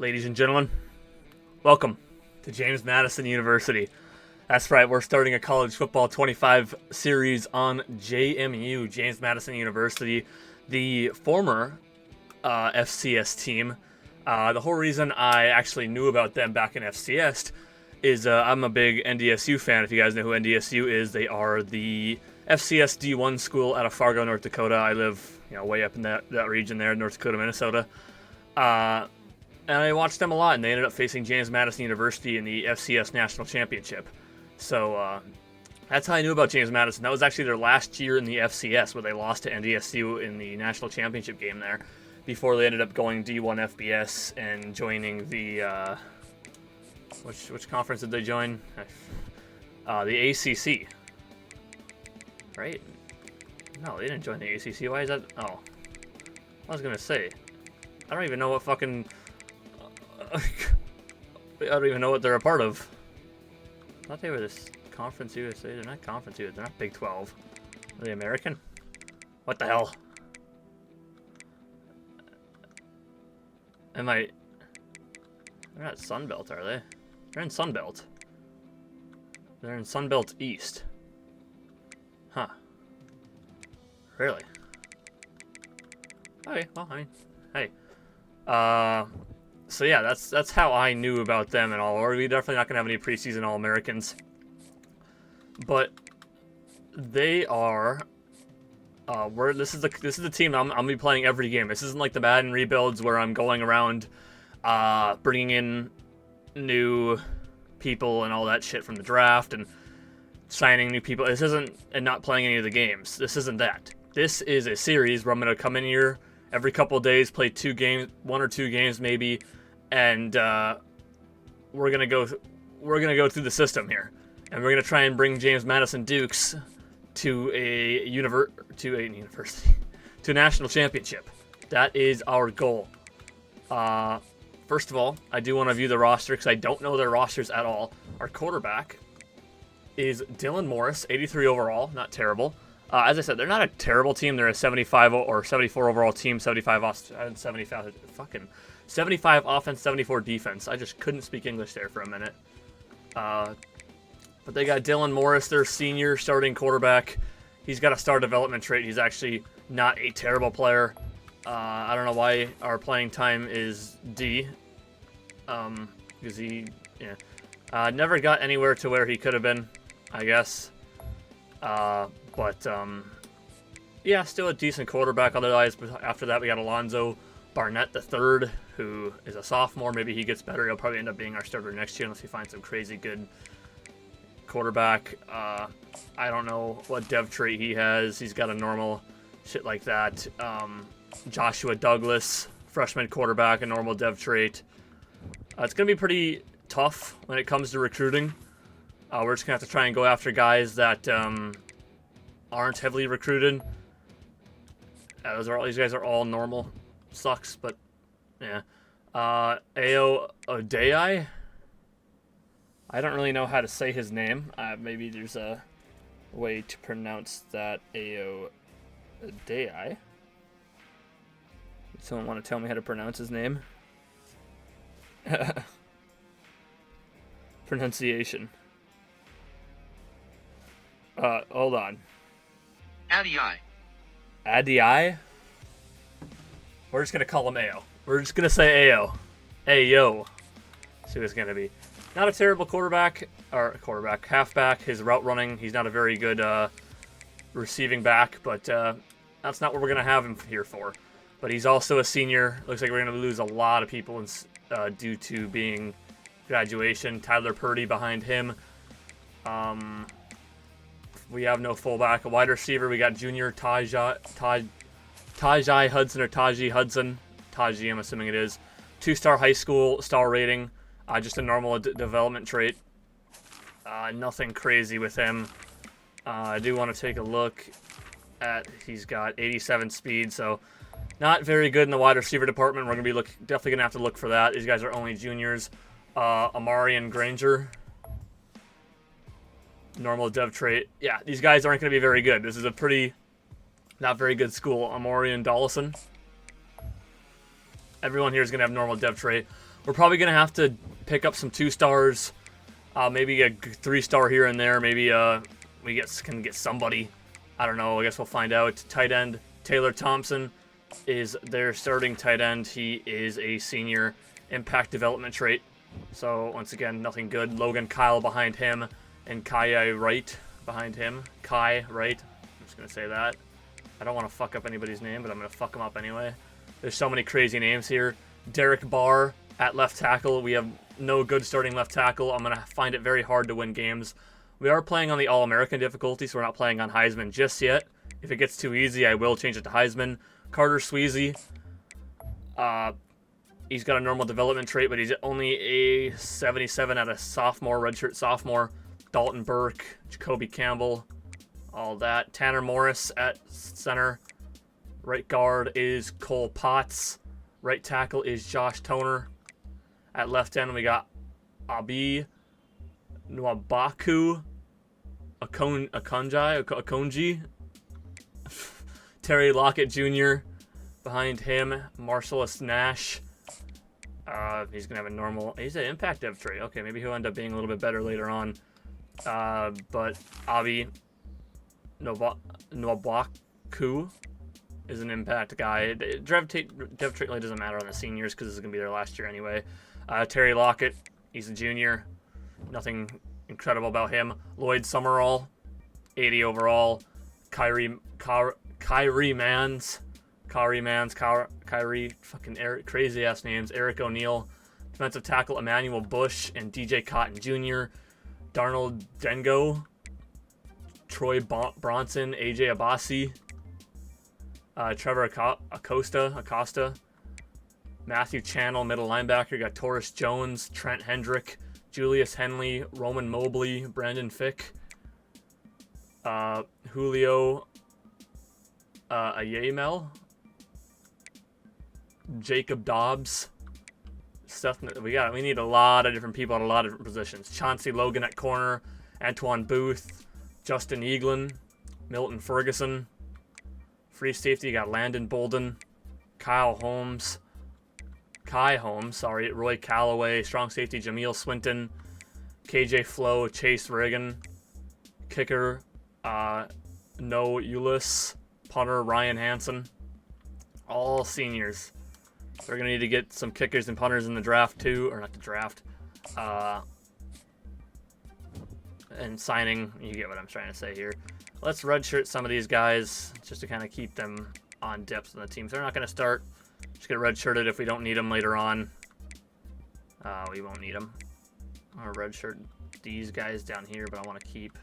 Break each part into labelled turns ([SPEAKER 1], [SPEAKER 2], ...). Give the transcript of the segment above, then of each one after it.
[SPEAKER 1] Ladies and gentlemen, welcome to James Madison University. That's right, we're starting a college football 25 series on JMU, James Madison University, the former FCS team. The whole reason I actually knew about them back in FCS is I'm a big NDSU fan. If you guys know who NDSU is, they are the FCS D1 school out of Fargo, North Dakota. I live, way up in that region there, North Dakota, Minnesota. And I watched them a lot, and they ended up facing James Madison University in the FCS National Championship. So that's how I knew about James Madison. That was actually their last year in the FCS, where they lost to NDSU in the National Championship game there, before they ended up going D1 FBS and joining the... which conference did they join? The ACC. Right? No, they didn't join the ACC. Why is that? Oh. I was going to say. I don't even know what fucking... I don't even know what they're a part of. I thought they were this Conference USA. They're not Conference USA. They're not Big 12. Are they American? What the hell? They're not Sunbelt, are they? They're in Sunbelt. They're in Sunbelt East. Huh. Really? Okay, well, hey. So yeah, that's how I knew about them and all. Or we're definitely not gonna have any preseason All-Americans, but they are. This is the team I'm gonna be playing every game. This isn't like the Madden rebuilds where I'm going around, bringing in new people and all that shit from the draft and signing new people. This isn't, and not playing any of the games. This isn't that. This is a series where I'm gonna come in here every couple of days, play 2 games, 1 or 2 games maybe, and we're gonna go through the system here, and we're gonna try and bring James Madison Dukes to a university, to a national championship. That is our goal. First of all, I do want to view the roster because I don't know their rosters at all. Our quarterback is Dylan Morris, 83 overall, not terrible. As I said, they're not a terrible team. They're a 75 or 74 overall team, 75 offense, 75 offense, 74 defense. I just couldn't speak English there for a minute. But they got Dylan Morris, their senior starting quarterback. He's got a star development trait. He's actually not a terrible player. I don't know why our playing time is D. Because he never got anywhere to where he could have been, I guess. But still a decent quarterback. Otherwise, after that, we got Alonzo Barnett III, who is a sophomore. Maybe he gets better. He'll probably end up being our starter next year unless we find some crazy good quarterback. I don't know what dev trait he has. He's got a normal shit like that. Joshua Douglas, freshman quarterback, a normal dev trait. It's going to be pretty tough when it comes to recruiting. We're just going to have to try and go after guys that aren't heavily recruited. These guys are all normal. Sucks, but yeah. Ao Odei. I don't really know how to say his name. Maybe there's a way to pronounce that. Ao Odei. Someone want to tell me how to pronounce his name? Pronunciation. Hold on. Adii? We're just going to call him Ao. We're just going to say Ao. Ayo. See what it's going to be. Not a terrible halfback. His route running, he's not a very good receiving back, but that's not what we're going to have him here for. But he's also a senior. Looks like we're going to lose a lot of people due to being graduation. Tyler Purdy behind him. We have no fullback. A wide receiver, we got junior Tajai Hudson or Taji Hudson. Taji, I'm assuming it is. 2-star high school star rating. Just a normal development trait. Nothing crazy with him. I do want to take a look at, he's got 87 speed, so not very good in the wide receiver department. We're going to be definitely going to have to look for that. These guys are only juniors. Amarian Granger. Normal dev trait. Yeah, these guys aren't going to be very good. This is a not very good school. Amarian Dollison. Everyone here is going to have normal depth trait. We're probably going to have to pick up some 2-stars, maybe a 3-star here and there. Maybe we can get somebody. I don't know. I guess we'll find out. Tight end Taylor Thompson is their starting tight end. He is a senior, impact development trait. So once again, nothing good. Logan Kyle behind him, and Kai Wright behind him. Kai Wright. I'm just going to say that. I don't want to fuck up anybody's name, but I'm going to fuck them up anyway. There's so many crazy names here. Derek Barr at left tackle. We have no good starting left tackle. I'm going to find it very hard to win games. We are playing on the All-American difficulty, so we're not playing on Heisman just yet. If it gets too easy, I will change it to Heisman. Carter Sweezy. He's got a normal development trait, but he's only a 77 at a sophomore, redshirt sophomore. Dalton Burke, Jacoby Campbell, all that. Tanner Morris at center. Right guard is Cole Potts. Right tackle is Josh Toner. At left end, we got Abi Nwabaku Akonji. Terry Lockett Jr. Behind him, Marcellus Nash. He's going to have a normal... He's an impact dev trait. Okay, maybe he'll end up being a little bit better later on. But Abi Nwabaku is an impact guy. Dev trait really doesn't matter on the seniors because this is going to be their last year anyway. Terry Lockett, he's a junior. Nothing incredible about him. Lloyd Summerall, 80 overall. Kyrie Mans, fucking Eric, crazy ass names. Eric O'Neal, defensive tackle Emmanuel Bush and DJ Cotton Jr. Darnold Dengo, Troy Bronson, AJ Abassi, Trevor Acosta, Matthew Channel, middle linebacker. Got Taurus Jones, Trent Hendrick, Julius Henley, Roman Mobley, Brandon Fick, Julio Ayamel, Jacob Dobbs. We need a lot of different people at a lot of different positions. Chauncey Logan at corner, Antoine Booth, Justin Eaglin, Milton Ferguson. Free safety, you got Landon Bolden, Kai Holmes, Roy Calloway. Strong safety, Jameel Swinton, KJ Flo, Chase Reagan. Kicker, No Ulis. Punter, Ryan Hansen. All seniors. We're going to need to get some kickers and punters in the draft too, or not the draft. And signing, you get what I'm trying to say here. Let's redshirt some of these guys just to kind of keep them on depth in the team. So they're not going to start. Just get redshirted if we don't need them later on. We won't need them. I'm going to redshirt these guys down here, but I want to keep...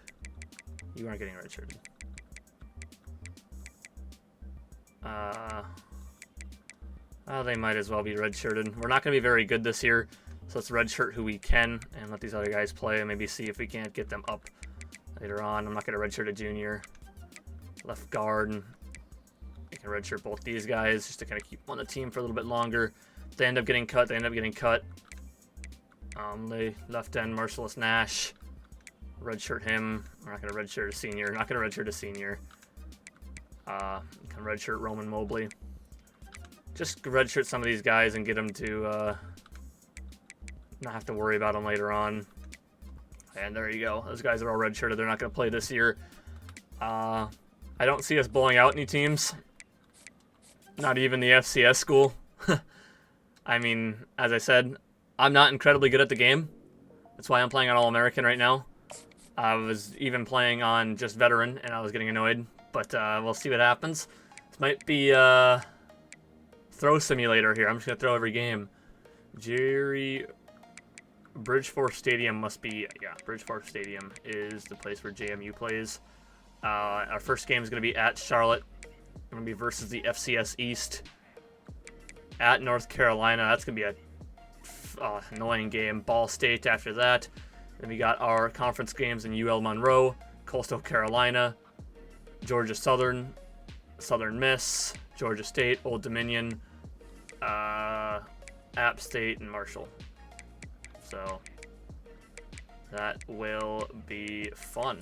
[SPEAKER 1] You aren't getting redshirted. They might as well be redshirted. We're not going to be very good this year, so let's redshirt who we can and let these other guys play and maybe see if we can't get them up later on. I'm not going to redshirt a junior. Left guard. We can redshirt both these guys just to kind of keep them on the team for a little bit longer. If they end up getting cut, Left end, Marcellus Nash. Redshirt him. We're not going to redshirt a senior. Not going to redshirt a senior. Can redshirt Roman Mobley. Just redshirt some of these guys and get them to not have to worry about them later on. And there you go. Those guys are all redshirted. They're not going to play this year. I don't see us blowing out any teams. Not even the FCS school. I mean, as I said, I'm not incredibly good at the game. That's why I'm playing on All-American right now. I was even playing on just veteran, and I was getting annoyed. But we'll see what happens. This might be throw simulator here. I'm just going to throw every game. Bridgeforth Stadium must be... Yeah, Bridgeforth Stadium is the place where JMU plays. Our first game is going to be at Charlotte. We're going to be versus the FCS East. At North Carolina. That's going to be a annoying game. Ball State after that. Then we got our conference games in UL Monroe, Coastal Carolina, Georgia Southern, Southern Miss, Georgia State, Old Dominion, App State, and Marshall. So that will be fun.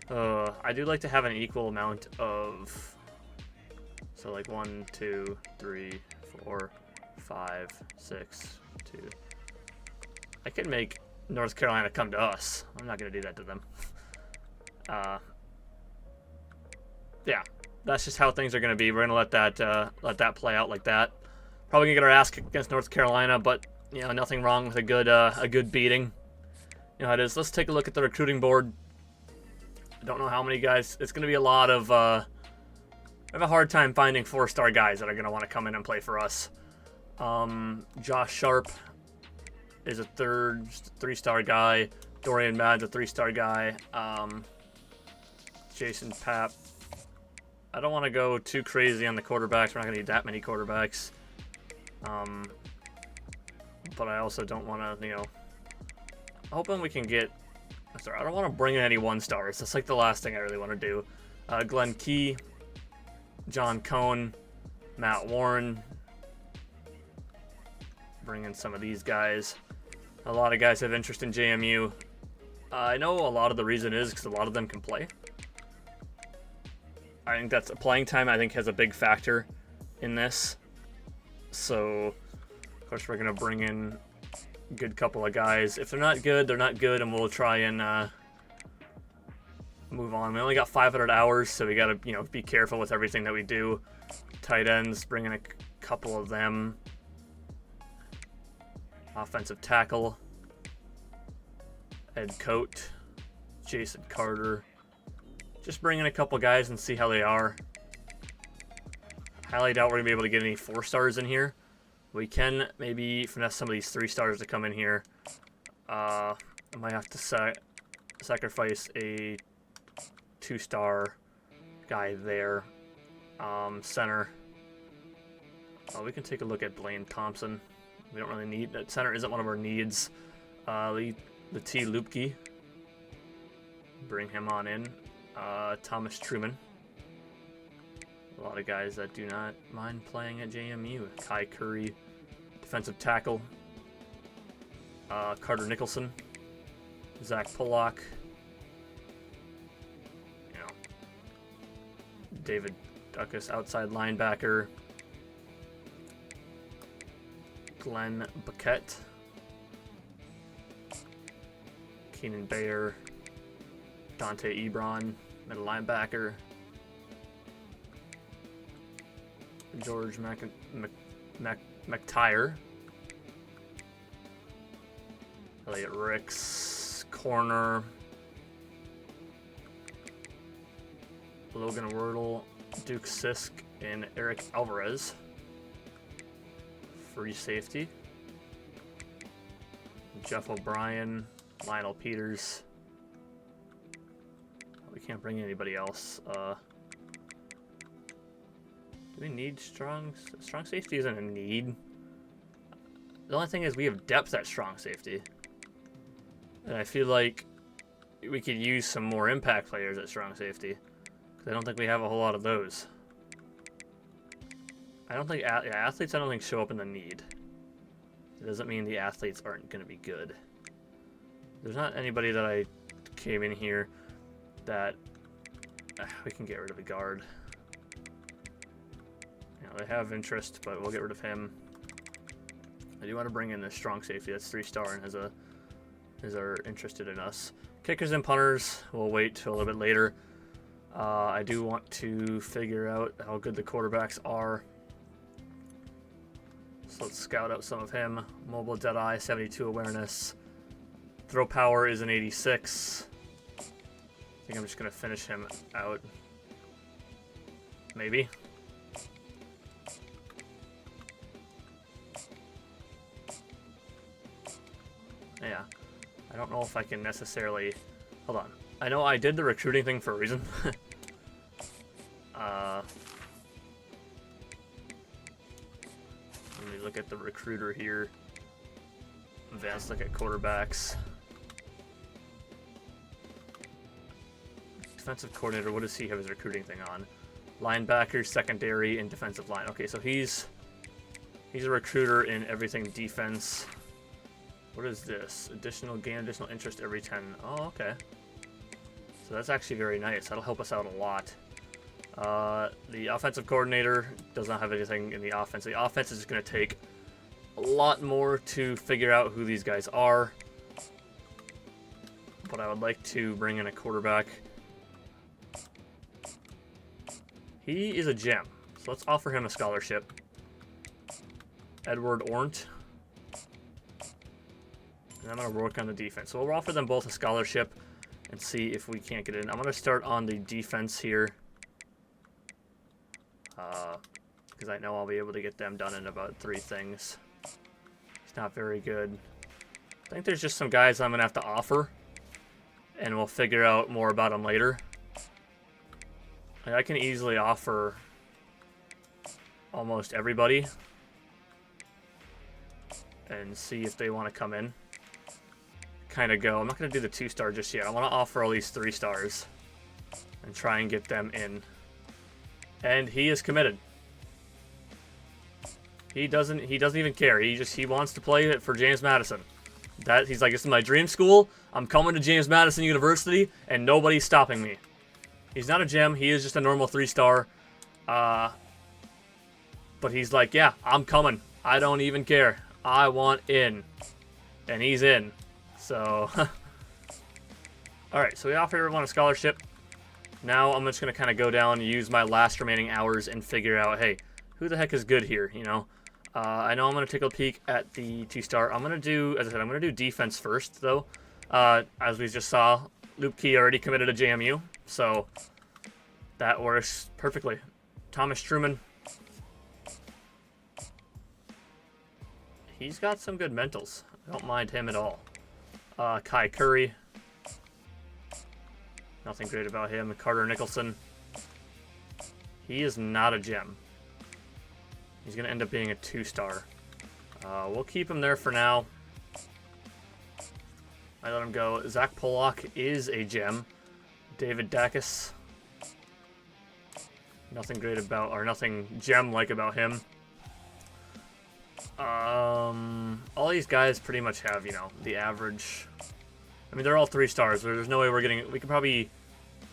[SPEAKER 1] I do like to have an equal amount of... So like 1, 2, 3, 4, 5, 6, 2. I could make North Carolina come to us. I'm not going to do that to them. Yeah, that's just how things are going to be. We're going to let that play out like that. Probably going to get our ass kicked against North Carolina, but you know, nothing wrong with a good beating. You know how it is. Let's take a look at the recruiting board. I don't know how many guys. It's going to be a lot of. I have a hard time finding 4-star guys that are going to want to come in and play for us. Josh Sharp is a 3-star guy. Dorian Mad's a 3-star guy. Jason Papp. I don't want to go too crazy on the quarterbacks. We're not going to need that many quarterbacks. But I also don't want to, you know, hoping we can get. Sorry, I don't want to bring in any 1-stars. That's like the last thing I really want to do. Glenn Key, John Cohn, Matt Warren. Bring in some of these guys. A lot of guys have interest in JMU. I know a lot of the reason is because a lot of them can play. I think that's playing time. I think has a big factor in this. So, of course, we're gonna bring in a good couple of guys. If they're not good, they're not good, and we'll try and move on. We only got 500 hours, so we gotta, you know, be careful with everything that we do. Tight ends, bring in a couple of them. Offensive tackle, Ed Coate, Jason Carter. Just bring in a couple guys and see how they are. Highly doubt we're going to be able to get any 4-stars in here. We can maybe finesse some of these 3-stars to come in here. I might have to sacrifice a 2-star guy there. Center. We can take a look at Blaine Thompson. We don't really need that. Center isn't one of our needs. The T. Lupke. Bring him on in. Thomas Truman. A lot of guys that do not mind playing at JMU. Kai Curry, defensive tackle. Carter Nicholson. Zach Pollock. You know, David Duckus, outside linebacker. Glenn Buckett. Keenan Bayer. Dante Ebron, middle linebacker. George McTire. Elliot Ricks, corner. Logan Wordle, Duke Sisk, and Eric Alvarez. Free safety. Jeff O'Brien, Lionel Peters. We can't bring anybody else. Do we need strong safety? Isn't a need. The only thing is we have depth at strong safety, and I feel like we could use some more impact players at strong safety because I don't think we have a whole lot of those. I don't think athletes. I don't think show up in the need. It doesn't mean the athletes aren't going to be good. There's not anybody that I came in here that we can get rid of a guard. You know, they have interest, but we'll get rid of him. I do want to bring in a strong safety that's 3-star and are interested in us. Kickers and punters, we'll wait till a little bit later. I do want to figure out how good the quarterbacks are. So let's scout out some of him. Mobile Deadeye, 72 awareness. Throw power is an 86. I think I'm just going to finish him out. Maybe. Yeah. I don't know if I can necessarily... Hold on. I know I did the recruiting thing for a reason. Let me look at the recruiter here. Advanced look at quarterbacks. Defensive coordinator, what does he have his recruiting thing on? Linebacker, secondary, and defensive line. Okay, so he's a recruiter in everything defense. What is this? Gain additional interest every 10. Oh, okay. So that's actually very nice. That'll help us out a lot. The offensive coordinator does not have anything in the offense. The offense is going to take a lot more to figure out who these guys are. But I would like to bring in a quarterback. He is a gem, so let's offer him a scholarship. Edward Ornt. And I'm going to work on the defense. So we'll offer them both a scholarship and see if we can't get in. I'm going to start on the defense here. Because I know I'll be able to get them done in about 3 things. It's not very good. I think there's just some guys I'm going to have to offer. And we'll figure out more about them later. I can easily offer almost everybody. And see if they want to come in. Kind of go. I'm not going to do the 2-star just yet. I want to offer all these 3 stars. And try and get them in. And he is committed. He doesn't even care. He wants to play it for James Madison. He's like, this is my dream school. I'm coming to James Madison University, and nobody's stopping me. He's not a gem. He is just a normal 3-star. But he's like, yeah, I'm coming. I don't even care. I want in. And he's in. So, alright, so we offered everyone a scholarship. Now I'm just going to kind of go down and use my last remaining hours and figure out, hey, who the heck is good here, you know? I know I'm going to take a peek at the 2-star. I'm going to do, as I said, I'm going to do defense first, though. As we just saw, Luke Key already committed to JMU, so that works perfectly. Thomas Truman. He's got some good mentals. I don't mind him at all. Kai Curry. Nothing great about him. Carter Nicholson. He is not a gem. He's going to end up being a 2-star. We'll keep him there for now. I let him go. Zach Pollock is a gem. David Dacus. Nothing great about, or nothing gem-like about him. All these guys pretty much have, you know, the average. I mean, they're all 3 stars. There's no way we're getting. We could probably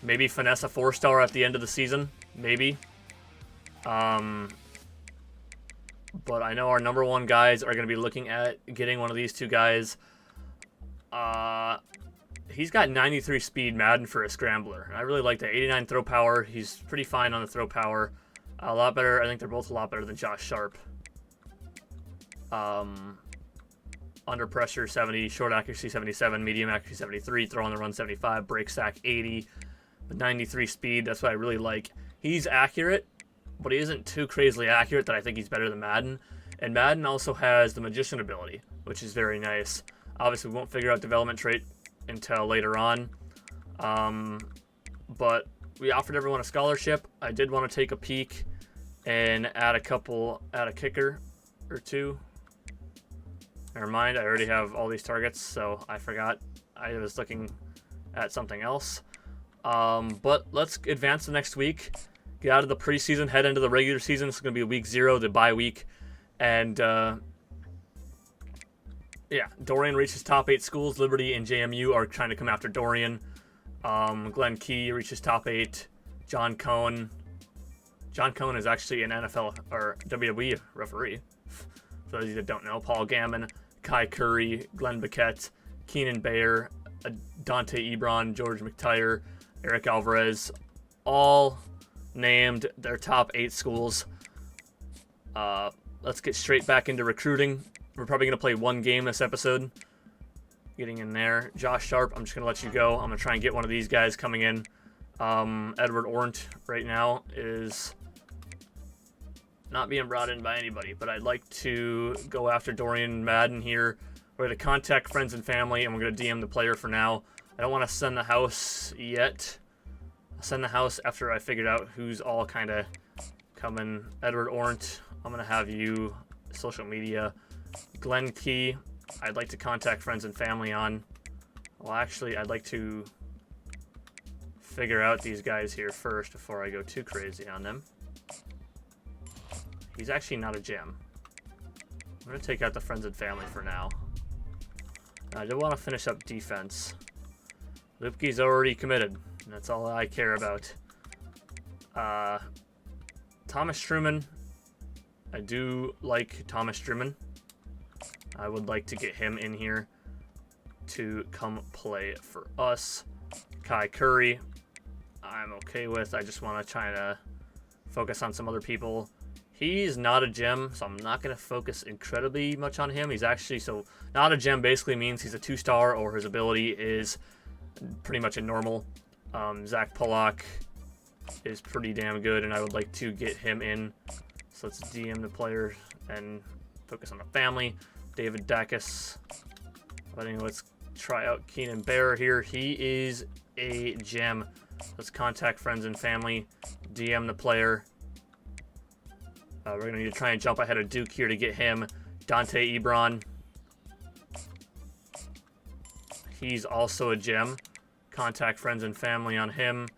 [SPEAKER 1] maybe finesse a 4-star at the end of the season. Maybe. But I know our number 1 guys are going to be looking at getting one of these 2 guys. He's got 93 speed Madden for a scrambler. I really like that. 89 throw power. He's pretty fine on the throw power. A lot better. I think they're both a lot better than Josh Sharp. Under pressure 70, short accuracy 77, medium accuracy 73, throw on the run 75, break sack 80, but 93 speed. That's what I really like. He's accurate, but he isn't too crazily accurate that I think he's better than Madden. And Madden also has the magician ability, which is very nice. Obviously, we won't figure out development trait until later on. But we offered everyone a scholarship. I did want to take a peek and add a kicker or 2. Never mind, I already have all these targets, so I forgot. I was looking at something else. But let's advance to next week. Get out of the preseason, head into the regular season. It's going to be week 0, the bye week. And, yeah, Dorian reaches top 8 schools. Liberty and JMU are trying to come after Dorian. Glenn Key reaches top 8. John Cohn. John Cohn is actually an NFL or WWE referee. For those of you that don't know, Paul Gammon, Kai Curry, Glenn Biquette, Keenan Bayer, Dante Ebron, George McTire, Eric Alvarez, all named their top 8 schools. Let's get straight back into recruiting. We're probably going to play 1 game this episode. Getting in there. Josh Sharp, I'm just going to let you go. I'm going to try and get one of these guys coming in. Edward Ornt right now is not being brought in by anybody, but I'd like to go after Dorian Madden here. We're going to contact friends and family, and we're going to DM the player for now. I don't want to send the house yet. I'll send the house after I figured out who's all kind of coming. Edward Ornt, I'm going to have you social media. Glenn Key, I'd like to contact friends and family on. Well, actually, I'd like to figure out these guys here first before I go too crazy on them. He's actually not a gem. I'm going to take out the friends and family for now. I do want to finish up defense. Lupke's already committed. And that's all I care about. Thomas Truman. I do like Thomas Truman. I would like to get him in here to come play for us. Kai Curry, I'm okay with. I just want to try to focus on some other people. He's not a gem, so I'm not going to focus incredibly much on him. He's actually, so not a gem basically means he's a 2-star or his ability is pretty much a normal. Zach Pollock is pretty damn good, and I would like to get him in. So let's DM the player and focus on the family. David Dacus. Let's try out Keenan Bear here. He is a gem. Let's contact friends and family. DM the player. We're going to need to try and jump ahead of Duke here to get him. Dante Ebron. He's also a gem. Contact friends and family on him.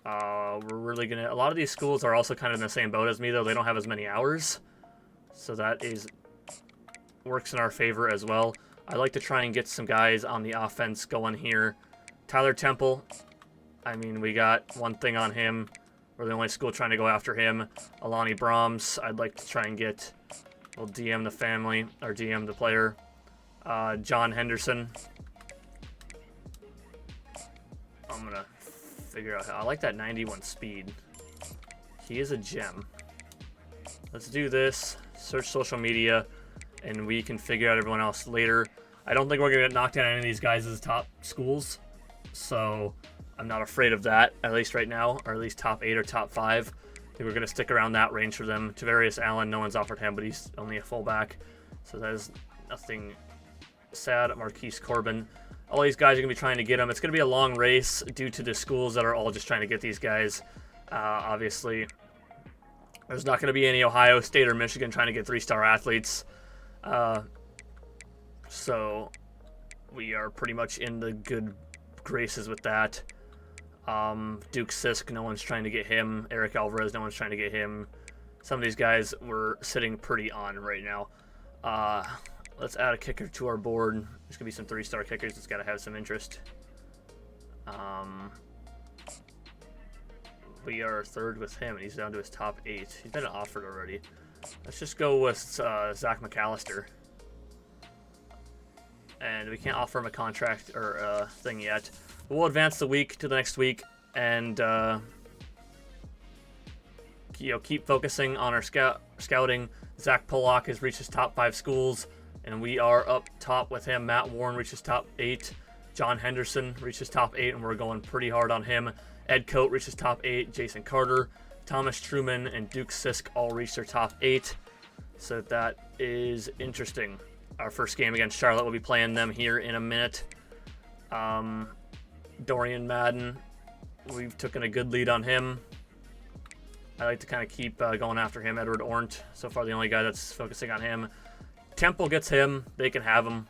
[SPEAKER 1] We're really going to... A lot of these schools are also kind of in the same boat as me, though. They don't have as many hours. So that works in our favor as well. I like to try and get some guys on the offense going here. Tyler Temple. I mean, we got one thing on him. We're the only school trying to go after him. Alani Brahms. I'd like to try and get... We'll DM the family, or DM the player. John Henderson. I'm going to figure out how... I like that 91 speed. He is a gem. Let's do this. Search social media, and we can figure out everyone else later. I don't think we're going to get knocked down any of these guys as top schools, so I'm not afraid of that, at least right now, or at least top 8 or top 5. I think we're going to stick around that range for them. Tavarius Allen, no one's offered him, but he's only a fullback, so that is nothing sad. Marquise Corbin. All these guys are going to be trying to get them. It's going to be a long race due to the schools that are all just trying to get these guys. Obviously, there's not going to be any Ohio State or Michigan trying to get 3-star athletes. So we are pretty much in the good graces with that. Duke Sisk, no one's trying to get him. Eric Alvarez, no one's trying to get him. Some of these guys we're sitting pretty on right now. Let's add a kicker to our board. There's going to be some 3-star kickers. It's got to have some interest. We are third with him, and he's down to his top 8. He's been offered already. Let's just go with Zach McAllister. And we can't offer him a contract or a thing yet. But we'll advance the week to the next week, and keep focusing on our scouting. Zach Pollock has reached his top 5 schools, and we are up top with him. Matt Warren reaches top 8. John Henderson reaches top 8, and we're going pretty hard on him. Ed Coate reaches top 8. Jason Carter, Thomas Truman, and Duke Sisk all reach their top 8. So that is interesting. Our first game against Charlotte, we'll be playing them here in a minute. Dorian Madden, we've taken a good lead on him. I like to kind of keep going after him. Edward Ornt, so far the only guy that's focusing on him. Temple gets him. They can have him.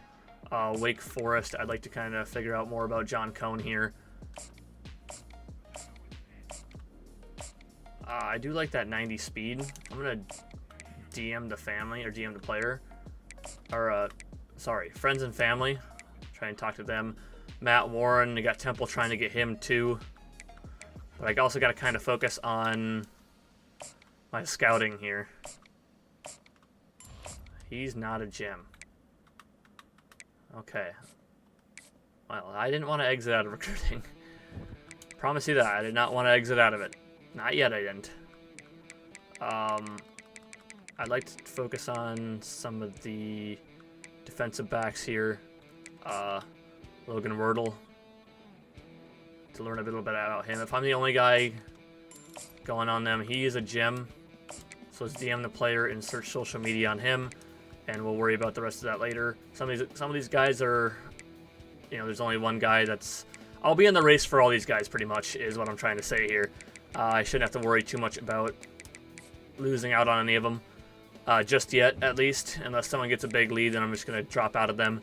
[SPEAKER 1] Wake Forest, I'd like to kind of figure out more about John Cone here. I do like that 90 speed. I'm going to DM the family, or DM the player. Or, sorry, friends and family. Try and talk to them. Matt Warren, I got Temple trying to get him too. But I also got to kind of focus on my scouting here. He's not a gem. Okay. Well, I didn't want to exit out of recruiting. Promise you that. I did not want to exit out of it. Not yet, I didn't. I'd like to focus on some of the defensive backs here. Logan Wordle. To learn a little bit about him. If I'm the only guy going on them, he is a gem. So let's DM the player and search social media on him, and we'll worry about the rest of that later. Some of these guys are, there's only one guy that's... I'll be in the race for all these guys, pretty much, is what I'm trying to say here. I shouldn't have to worry too much about losing out on any of them. Just yet, at least. Unless someone gets a big lead, then I'm just going to drop out of them.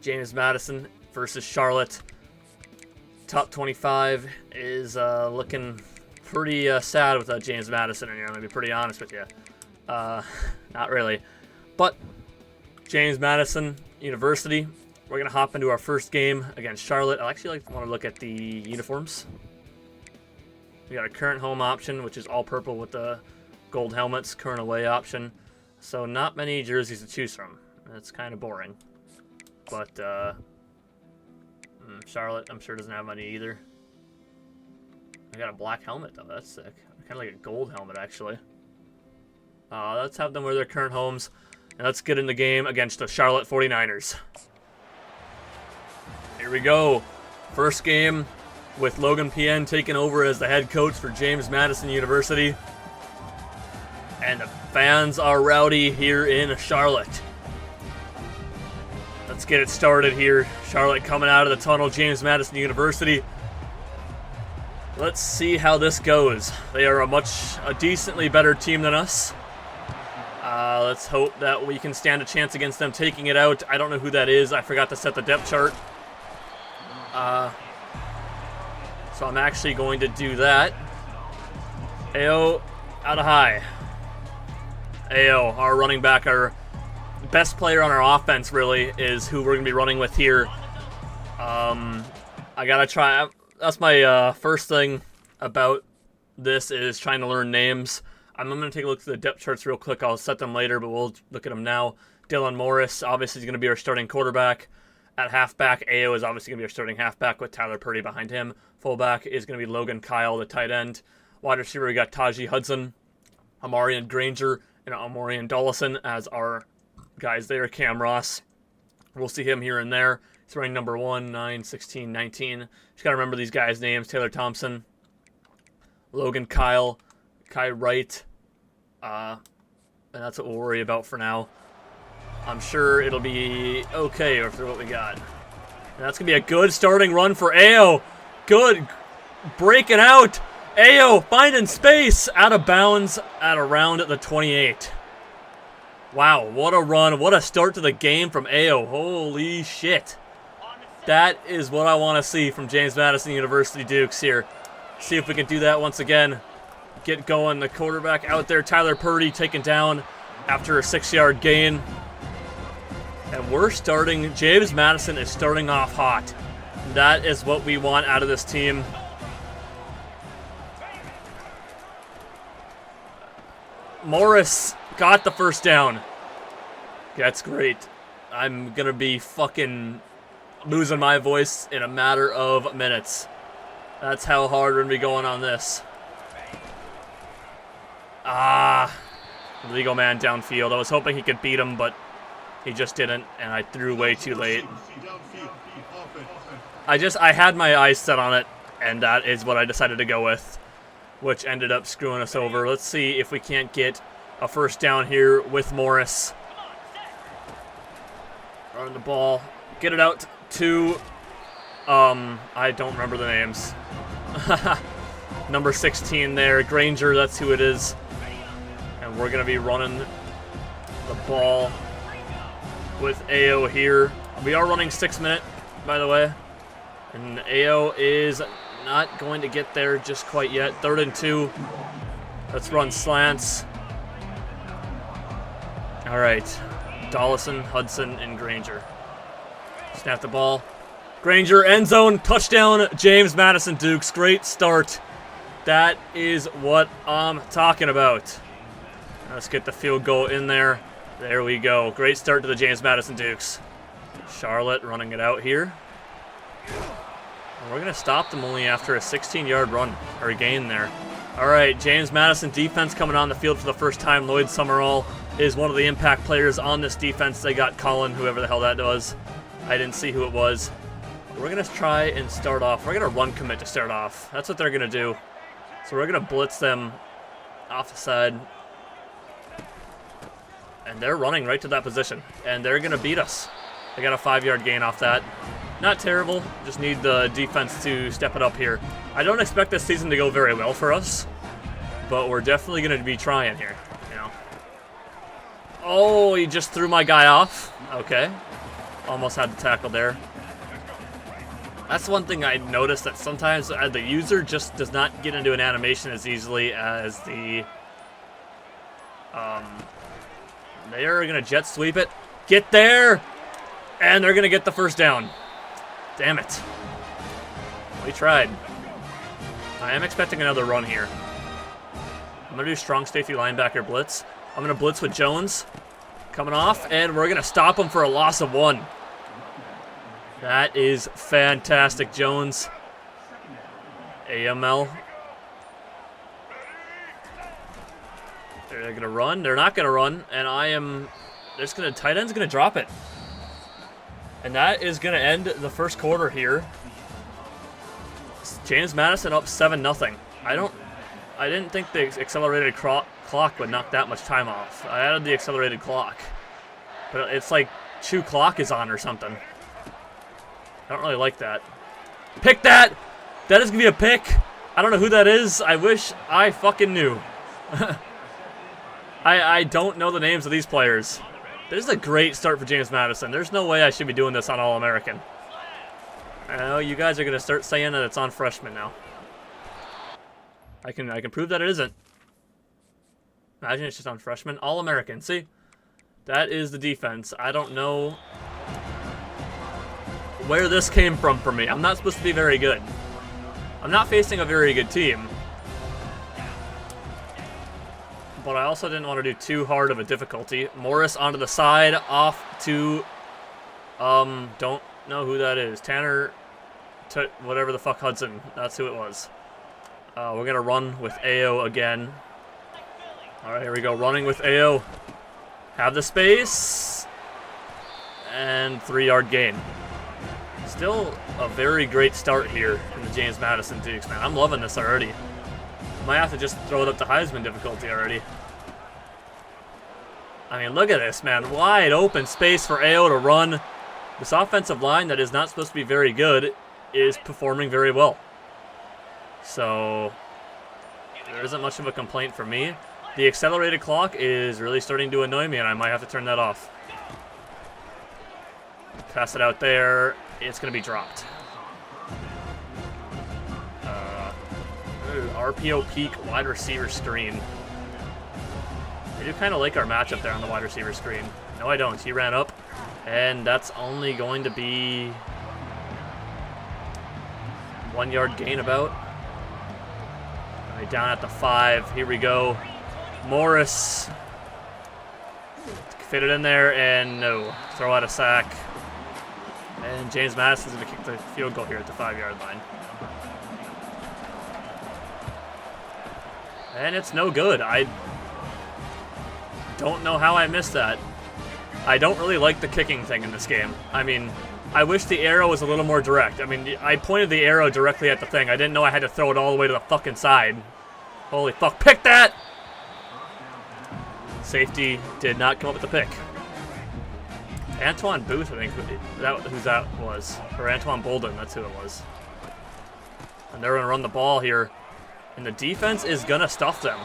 [SPEAKER 1] James Madison versus Charlotte. Top 25 is looking pretty sad without James Madison, and I'm going to be pretty honest with you. Not really. But James Madison University, we're going to hop into our first game against Charlotte. I actually want to look at the uniforms. We got a current home option, which is all purple with the gold helmets, current away option. So not many jerseys to choose from. That's kind of boring. But Charlotte, I'm sure doesn't have any either. I got a black helmet though. That's sick. Kind of like a gold helmet actually. Let's have them wear their current homes, and let's get in the game against the Charlotte 49ers. Here we go. First game with Logan Pien taking over as the head coach for James Madison University. And the fans are rowdy here in Charlotte. Let's get it started here. Charlotte coming out of the tunnel, James Madison University. Let's see how this goes. They are a decently better team than us. Let's hope that we can stand a chance against them taking it out. I don't know who that is. I forgot to set the depth chart. So I'm actually going to do that. Ao out of high. Ao, our running back, our best player on our offense really is who we're going to be running with here. I got to try. That's my first thing about this is trying to learn names. I'm going to take a look at the depth charts real quick. I'll set them later, but we'll look at them now. Dylan Morris, obviously, is going to be our starting quarterback. At halfback, Ao is obviously going to be our starting halfback with Tyler Purdy behind him. Fullback is going to be Logan Kyle, the tight end. Wide receiver, we got Taji Hudson, Amarian Granger, and Amarian Dollison as our guys there. Cam Ross, we'll see him here and there. He's running number 1, 9, 16, 19. Just got to remember these guys' names. Taylor Thompson, Logan Kyle, Kai Wright, and that's what we'll worry about for now. I'm sure it'll be okay after what we got. And that's going to be a good starting run for Ao. Good. Breaking out. Ao finding space. Out of bounds at around the 28. Wow, what a run. What a start to the game from Ao. Holy shit. That is what I want to see from James Madison University Dukes here. See if we can do that once again. Get going. The quarterback out there, Tyler Purdy, taken down after a 6-yard gain. And we're starting, James Madison is starting off hot. That is what we want out of this team. Morris got the first down. That's great. I'm going to be fucking losing my voice in a matter of minutes. That's how hard we're going to be going on this. Legal man downfield. I was hoping he could beat him, but he just didn't, and I threw way too late. I had my eyes set on it, and that is what I decided to go with, which ended up screwing us over. Let's see if we can't get a first down here with Morris. Run the ball. Get it out to, I don't remember the names. Number 16 there, Granger, that's who it is. And we're going to be running the ball with Ao here. We are running 6-minute, by the way. And Ao is not going to get there just quite yet. 3rd and 2. Let's run slants. All right. Dollison, Hudson, and Granger. Snap the ball. Granger, end zone, touchdown, James Madison Dukes. Great start. That is what I'm talking about. Let's get the field goal in there. There we go. Great start to the James Madison Dukes. Charlotte running it out here. And we're going to stop them only after a 16-yard run, or gain there. All right, James Madison defense coming on the field for the first time. Lloyd Summerall is one of the impact players on this defense. They got Colin, whoever the hell that was. I didn't see who it was. We're going to try and start off. We're going to run commit to start off. That's what they're going to do. So we're going to blitz them off the side. And they're running right to that position. And they're going to beat us. They got a 5-yard gain off that. Not terrible. Just need the defense to step it up here. I don't expect this season to go very well for us. But we're definitely going to be trying here. You know. Oh, he just threw my guy off. Okay. Almost had the tackle there. That's one thing I noticed, that sometimes the user just does not get into an animation as easily as the... They are going to jet sweep it. Get there! And they're going to get the first down. Damn it. We tried. I am expecting another run here. I'm going to do strong safety linebacker blitz. I'm going to blitz with Jones. Coming off, and we're going to stop him for a loss of 1. That is fantastic, Jones. AML. They're going to run. They're not going to run, and tight end's going to drop it. And that is going to end the first quarter here. James Madison up 7-0. I didn't think the accelerated clock would knock that much time off. I added the accelerated clock. But it's like 2 clock is on or something. I don't really like that. Pick that! That is going to be a pick. I don't know who that is. I wish I fucking knew. I don't know the names of these players. This is a great start for James Madison. There's no way I should be doing this on All-American. I know you guys are going to start saying that it's on freshmen now. I can prove that it isn't. Imagine it's just on freshmen. All-American. See? That is the defense. I don't know where this came from for me. I'm not supposed to be very good. I'm not facing a very good team. But I also didn't want to do too hard of a difficulty. Morris onto the side, off to, don't know who that is. Tanner, whatever the fuck Hudson. That's who it was. We're going to run with AO again. All right, here we go. Running with AO. Have the space. And 3-yard gain. Still a very great start here in the James Madison Dukes, man. I'm loving this already. Might have to just throw it up to Heisman difficulty already. I mean, look at this, man. Wide open space for AO to run. This offensive line that is not supposed to be very good is performing very well. So, there isn't much of a complaint from me. The accelerated clock is really starting to annoy me, and I might have to turn that off. Pass it out there. It's going to be dropped. RPO peak wide receiver screen. I do kind of like our matchup there on the wide receiver screen. No, I don't. He ran up, and that's only going to be 1-yard gain about. All right, down at the 5. Here we go. Morris. Fit it in there, and no. Throw out a sack. And James Madison's going to kick the field goal here at the 5-yard line. And it's no good. I don't know how I missed that. I don't really like the kicking thing in this game. I mean, I wish the arrow was a little more direct. I mean, I pointed the arrow directly at the thing. I didn't know I had to throw it all the way to the fucking side. Holy fuck. Pick that! Safety did not come up with the pick. Antoine Booth, I think, who that was. Or Antoine Bolden, that's who it was. And they're going to run the ball here. And the defense is going to stuff them.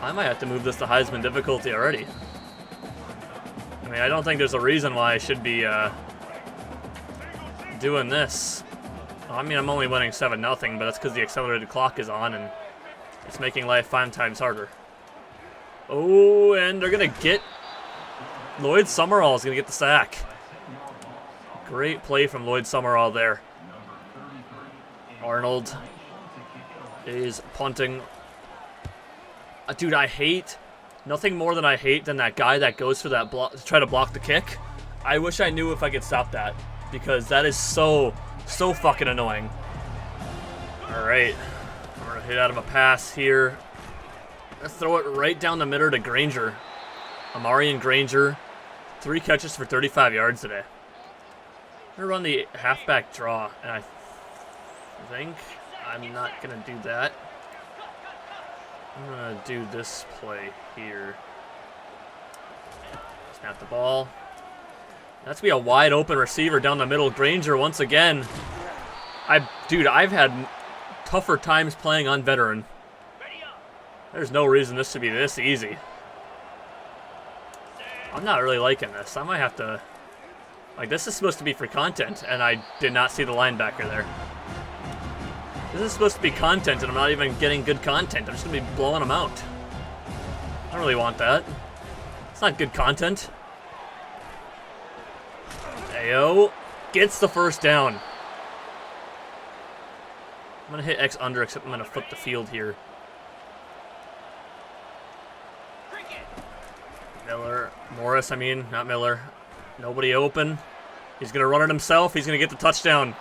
[SPEAKER 1] I might have to move this to Heisman difficulty already. I mean, I don't think there's a reason why I should be doing this. I mean, I'm only winning 7-0, but that's because the accelerated clock is on, and it's making life 5 times harder. Oh, and they're going to get... Lloyd Summerall is going to get the sack. Great play from Lloyd Summerall there. Arnold is punting. Dude, I hate nothing more than I hate than that guy that goes for that block to try to block the kick. I wish I knew if I could stop that, because that is so fucking annoying. All right, I'm gonna hit out of a pass here. Let's throw it right down the middle to Granger. Amarian Granger, 3 catches for 35 yards today. I'm gonna run the halfback draw, and I think I'm not gonna do that. I'm gonna do this play here. Snap the ball. That's gonna be a wide open receiver down the middle. Granger once again. Dude, I've had tougher times playing on veteran. There's no reason this should be this easy. I'm not really liking this. I might have to... Like, this is supposed to be for content, and I did not see the linebacker there. This is supposed to be content, and I'm not even getting good content. I'm just going to be blowing them out. I don't really want that. It's not good content. AO gets the first down. I'm going to hit X under, except I'm going to flip the field here. Morris, not Miller. Nobody open. He's going to run it himself. He's going to get the touchdown.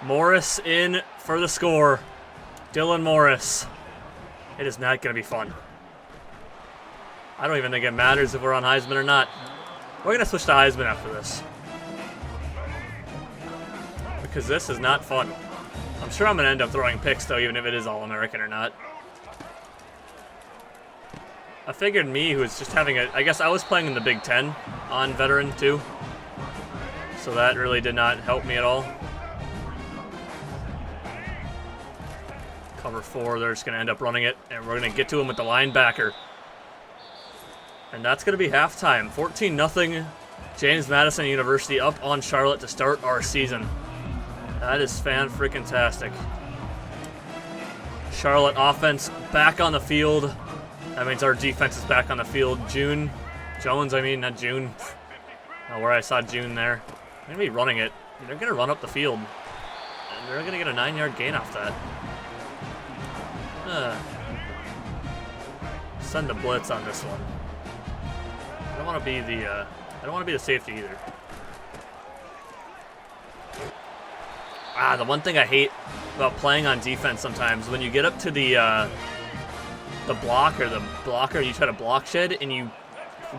[SPEAKER 1] Morris in for the score. Dylan Morris. It is not going to be fun. I don't even think it matters if we're on Heisman or not. We're going to switch to Heisman after this. Because this is not fun. I'm sure I'm going to end up throwing picks, though, even if it is All-American or not. I figured me, who was just having I guess I was playing in the Big Ten on veteran, too. So that really did not help me at all. Cover 4, they're just going to end up running it, and we're going to get to him with the linebacker. And that's going to be halftime. 14-0, James Madison University up on Charlotte to start our season. That is fan-freaking-tastic. Charlotte offense back on the field. That means our defense is back on the field. Not June. Where I saw June there. They're going to be running it. They're going to run up the field. And they're going to get a 9-yard gain off that. Send the blitz on this one. I don't want to be the safety either. The one thing I hate about playing on defense sometimes, when you get up to the blocker, you try to block shed, and you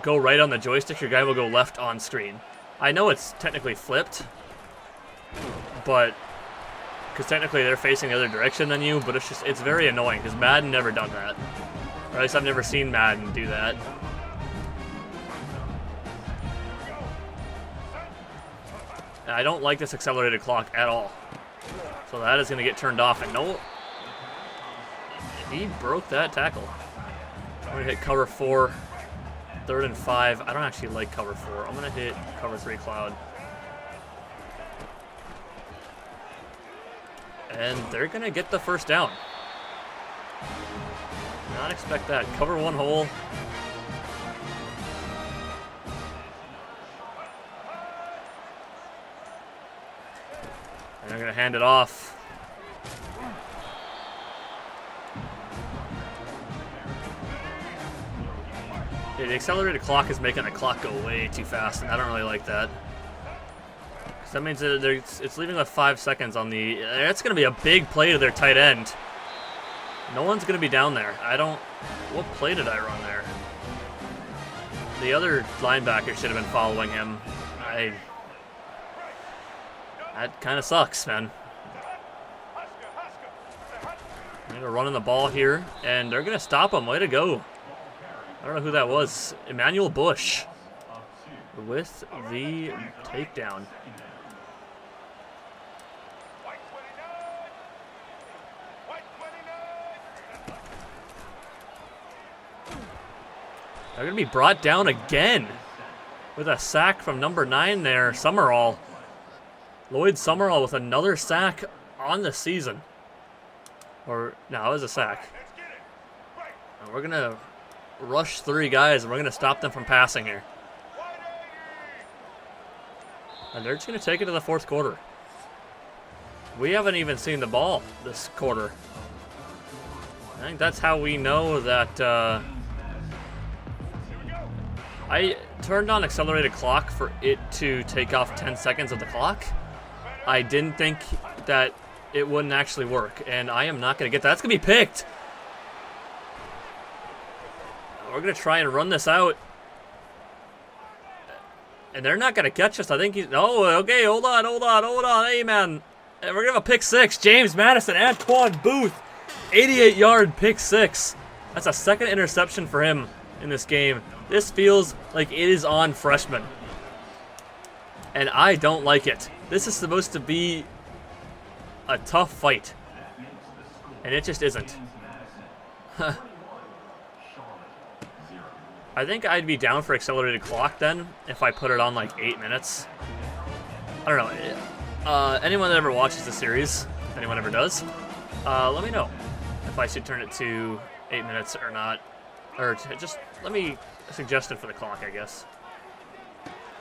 [SPEAKER 1] go right on the joystick, your guy will go left on screen. I know it's technically flipped, but because technically they're facing the other direction than you, but it's very annoying because Madden never done that. Or at least I've never seen Madden do that. And I don't like this accelerated clock at all. So that is going to get turned off, and no, he broke that tackle. I'm going to hit cover 4, 3rd and 5. I don't actually like cover 4. I'm going to hit cover 3 cloud. And they're going to get the first down. Did not expect that. Cover 1 hole. And they're going to hand it off. Yeah, the accelerated clock is making the clock go way too fast, and I don't really like that. So that means that it's leaving with 5 seconds on the... That's going to be a big play to their tight end. No one's going to be down there. What play did I run there? The other linebacker should have been following him. That kind of sucks, man. They're running the ball here, and they're going to stop him. Way to go. I don't know who that was. Emmanuel Bush with the takedown. They're going to be brought down again with a sack from number 9 there, Summerall. Lloyd Summerall with another sack on the season. No, it was a sack. And we're going to rush 3 guys, and we're going to stop them from passing here. And they're just going to take it to the 4th quarter. We haven't even seen the ball this quarter. I think that's how we know that... I turned on accelerated clock for it to take off 10 seconds of the clock. I didn't think that it wouldn't actually work, and I am not going to get that. That's going to be picked. We're going to try and run this out. And they're not going to catch us. I think he's... Oh, okay, hold on. Hey, man. We're going to have a pick 6. James Madison, Antoine Booth. 88-yard pick 6. That's a 2nd interception for him in this game. This feels like it is on freshman. And I don't like it. This is supposed to be a tough fight. And it just isn't. I think I'd be down for accelerated clock then if I put it on like 8 minutes. I don't know. Anyone that ever watches the series, if anyone ever does, let me know if I should turn it to 8 minutes or not. Or just let me suggest it for the clock, I guess.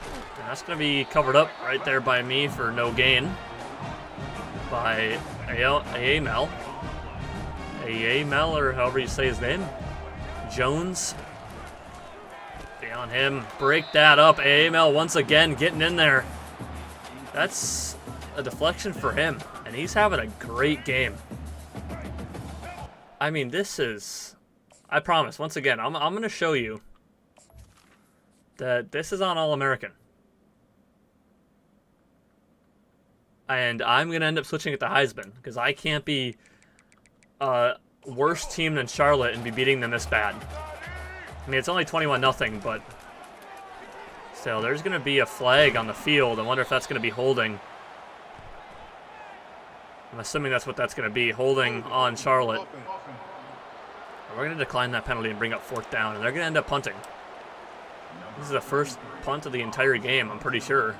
[SPEAKER 1] And that's going to be covered up right there by me for no gain. by Amel. Amel, or however you say his name. Jones. Be on him. Break that up. Amel once again getting in there. That's a deflection for him, and he's having a great game. I mean, this is... I promise, once again, I'm going to show you that this is on All-American. And I'm going to end up switching it to Heisman, because I can't be a worse team than Charlotte and be beating them this bad. I mean, it's only 21-0, but still, there's going to be a flag on the field. I wonder if that's going to be holding. I'm assuming that's what that's going to be, holding on Charlotte. We're going to decline that penalty and bring up 4th down, and they're going to end up punting. This is the first punt of the entire game, I'm pretty sure.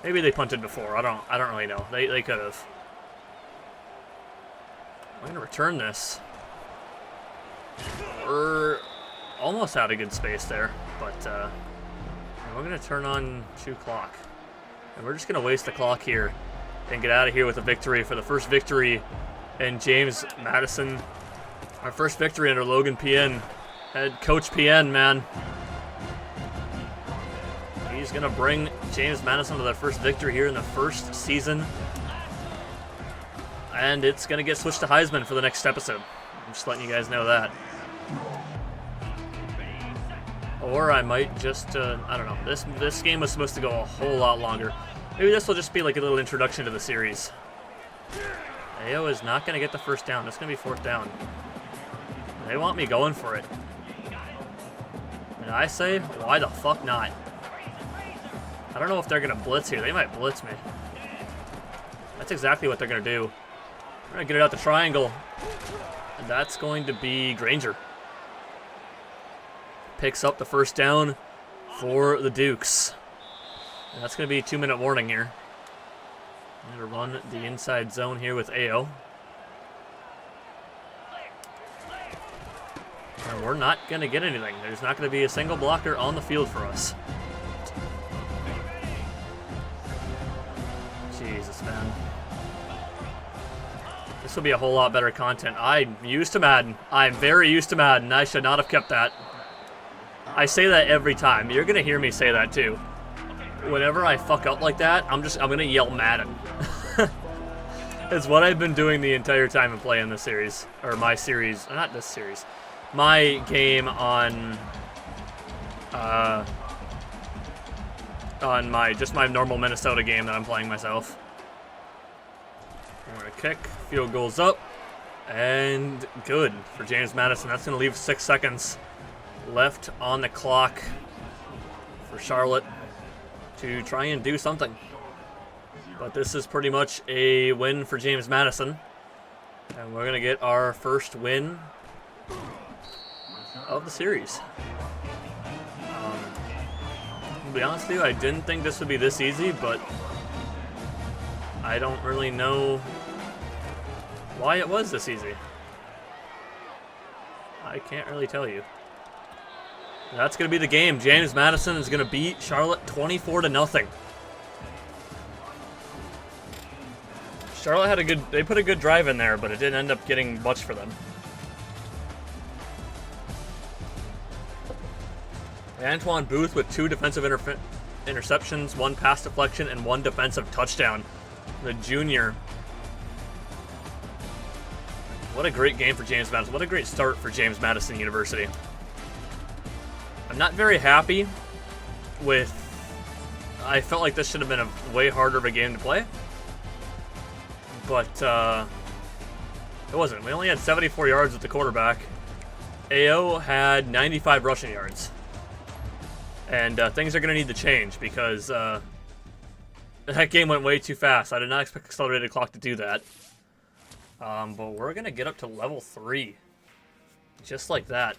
[SPEAKER 1] Maybe they punted before. I don't really know. They could have. I'm going to return this. We're almost out of good space there, but we're going to turn on 2 clock. And we're just going to waste the clock here and get out of here with a victory for the first victory in James Madison. Our first victory under Logan PN. Head coach PN, man. He's going to bring James Madison to their first victory here in the first season. And it's going to get switched to Heisman for the next episode. I'm just letting you guys know that. Or I might just, I don't know. This game was supposed to go a whole lot longer. Maybe this will just be like a little introduction to the series. AO is not going to get the first down. It's going to be 4th down. They want me going for it. And I say, why the fuck not? I don't know if they're going to blitz here. They might blitz me. That's exactly what they're going to do. We're going to get it out the triangle. And that's going to be Granger. Picks up the first down for the Dukes. And that's going to be a 2-minute warning here. I'm going to run the inside zone here with AO. And we're not going to get anything. There's not going to be a single blocker on the field for us. Jesus, man. This will be a whole lot better content. I'm used to Madden. I'm very used to Madden. I should not have kept that. I say that every time. You're going to hear me say that too. Whenever I fuck up like that, I'm going to yell Madden. It's what I've been doing the entire time I'm playing this series. Or my series. Not this series. My game on my normal Minnesota game that I'm playing myself. We're going to kick. Field goals up. And good for James Madison. That's going to leave 6 seconds left on the clock for Charlotte to try and do something. But this is pretty much a win for James Madison. And we're going to get our first win of the series. To be honest with you, I didn't think this would be this easy, but I don't really know why it was this easy. I can't really tell you. That's going to be the game. James Madison is going to beat Charlotte 24-0. Charlotte had they put a good drive in there, but it didn't end up getting much for them. Antoine Booth with 2 defensive interceptions, 1 pass deflection, and 1 defensive touchdown. The junior. What a great game for James Madison. What a great start for James Madison University. I'm not very happy with... I felt like this should have been a way harder of a game to play. But it wasn't. We only had 74 yards with the quarterback. AO had 95 rushing yards. And things are going to need to change because that game went way too fast. I did not expect accelerated clock to do that. But we're going to get up to level 3. Just like that.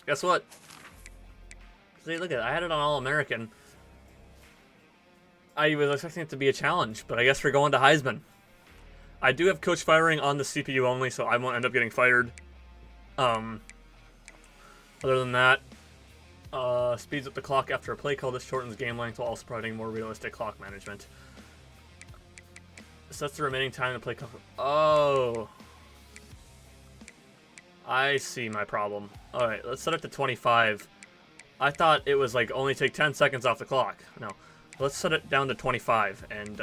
[SPEAKER 1] Guess what? See, look at it. I had it on All-American. I was expecting it to be a challenge, but I guess we're going to Heisman. I do have coach firing on the CPU only, so I won't end up getting fired. Other than that, Speeds up the clock after a play call. This shortens game length while also providing more realistic clock management. Sets the remaining time to play. Oh. I see my problem. Alright, let's set it to 25. I thought it was like only take 10 seconds off the clock. No. Let's set it down to 25 and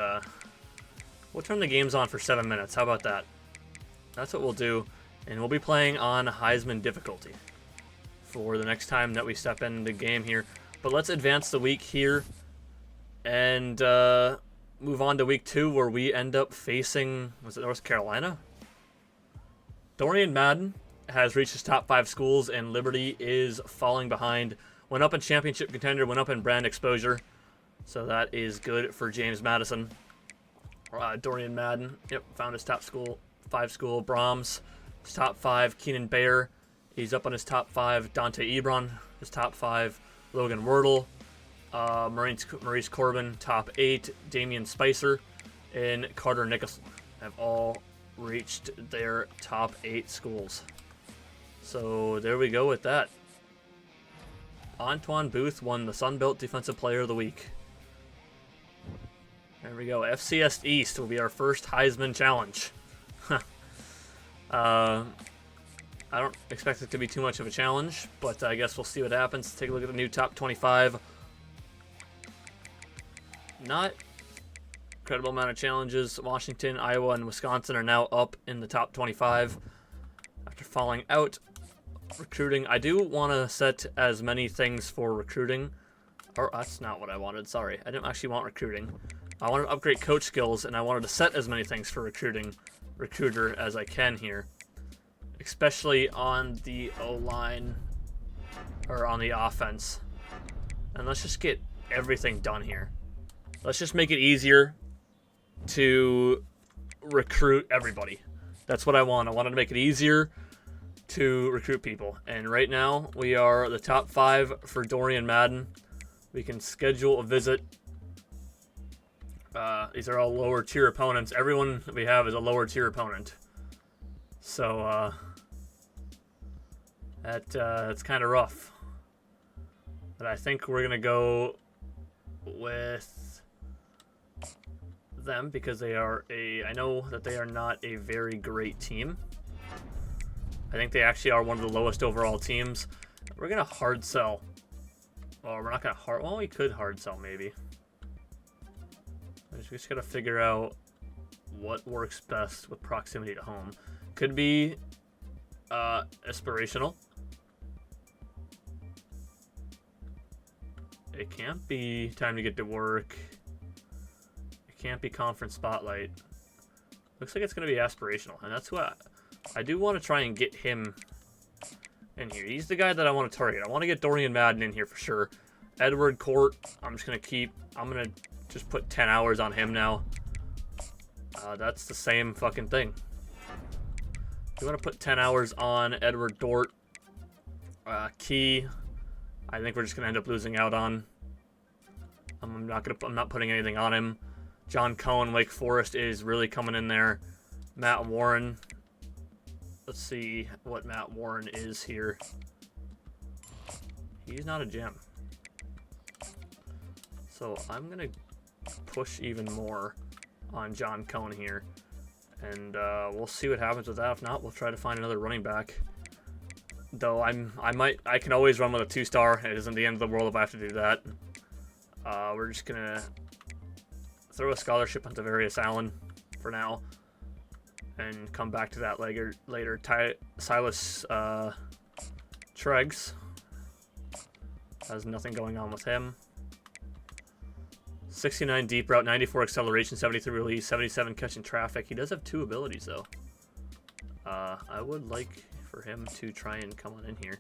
[SPEAKER 1] we'll turn the games on for 7 minutes. How about that? That's what we'll do. And we'll be playing on Heisman difficulty for the next time that we step in the game here. But let's advance the week here and move on to week 2 where we end up facing, was it North Carolina? Dorian Madden has reached his top 5 schools and Liberty is falling behind. Went up in championship contender, went up in brand exposure. So that is good for James Madison. Dorian Madden, yep, found his top 5 school. Brahms, his top 5. Keenan Bayer, he's up on his top 5. Dante Ebron, his top 5. Logan Wordle, Maurice Corbin, top 8. Damian Spicer, and Carter Nicholson have all reached their top 8 schools. So there we go with that. Antoine Booth won the Sun Belt Defensive Player of the Week. There we go. FCS East will be our first Heisman challenge. I don't expect it to be too much of a challenge, but I guess we'll see what happens. Take a look at the new top 25. Not incredible amount of challenges. Washington, Iowa, and Wisconsin are now up in the top 25 after falling out. Recruiting. I do want to set as many things for recruiting. Or that's not what I wanted. Sorry. I didn't actually want recruiting. I wanted to upgrade coach skills, and I wanted to set as many things for recruiter as I can here. Especially on the O-line, or on the offense. And let's just get everything done here. Let's just make it easier to recruit everybody. That's what I want. I wanted to make it easier to recruit people. And right now, we are the top 5 for Dorian Madden. We can schedule a visit. These are all lower tier opponents. Everyone that we have is a lower tier opponent. So, it's kind of rough. But I think we're going to go with them because they are I know that they are not a very great team. I think they actually are one of the lowest overall teams. We're going to hard sell. Well, we're not going to hard... Well, we could hard sell, maybe. We just got to figure out what works best with proximity to home. Could be aspirational. It can't be time to get to work. It can't be conference spotlight. Looks like it's going to be aspirational, and that's what I do want to try and get him in here. He's the guy that I want to target. I want to get Dorian Madden in here for sure. Edward Court, I'm going to just put 10 hours on him now. That's the same fucking thing. We want to put 10 hours on Edward Dort. Key, I think we're just going to end up losing out on. I'm not putting anything on him. John Cohen, Wake Forest is really coming in there. Matt Warren. Let's see what Matt Warren is here. He's not a gem. So I'm going to push even more on John Cohen here. And we'll see what happens with that. If not, we'll try to find another running back. Though I can always run with a 2-star. It isn't the end of the world if I have to do that. We're just going to throw a scholarship onto Various Allen for now. And come back to that later. Silas Treggs has nothing going on with him. 69 deep route, 94 acceleration, 73 release, 77 catching traffic. He does have 2 abilities though. I would like for him to try and come on in here.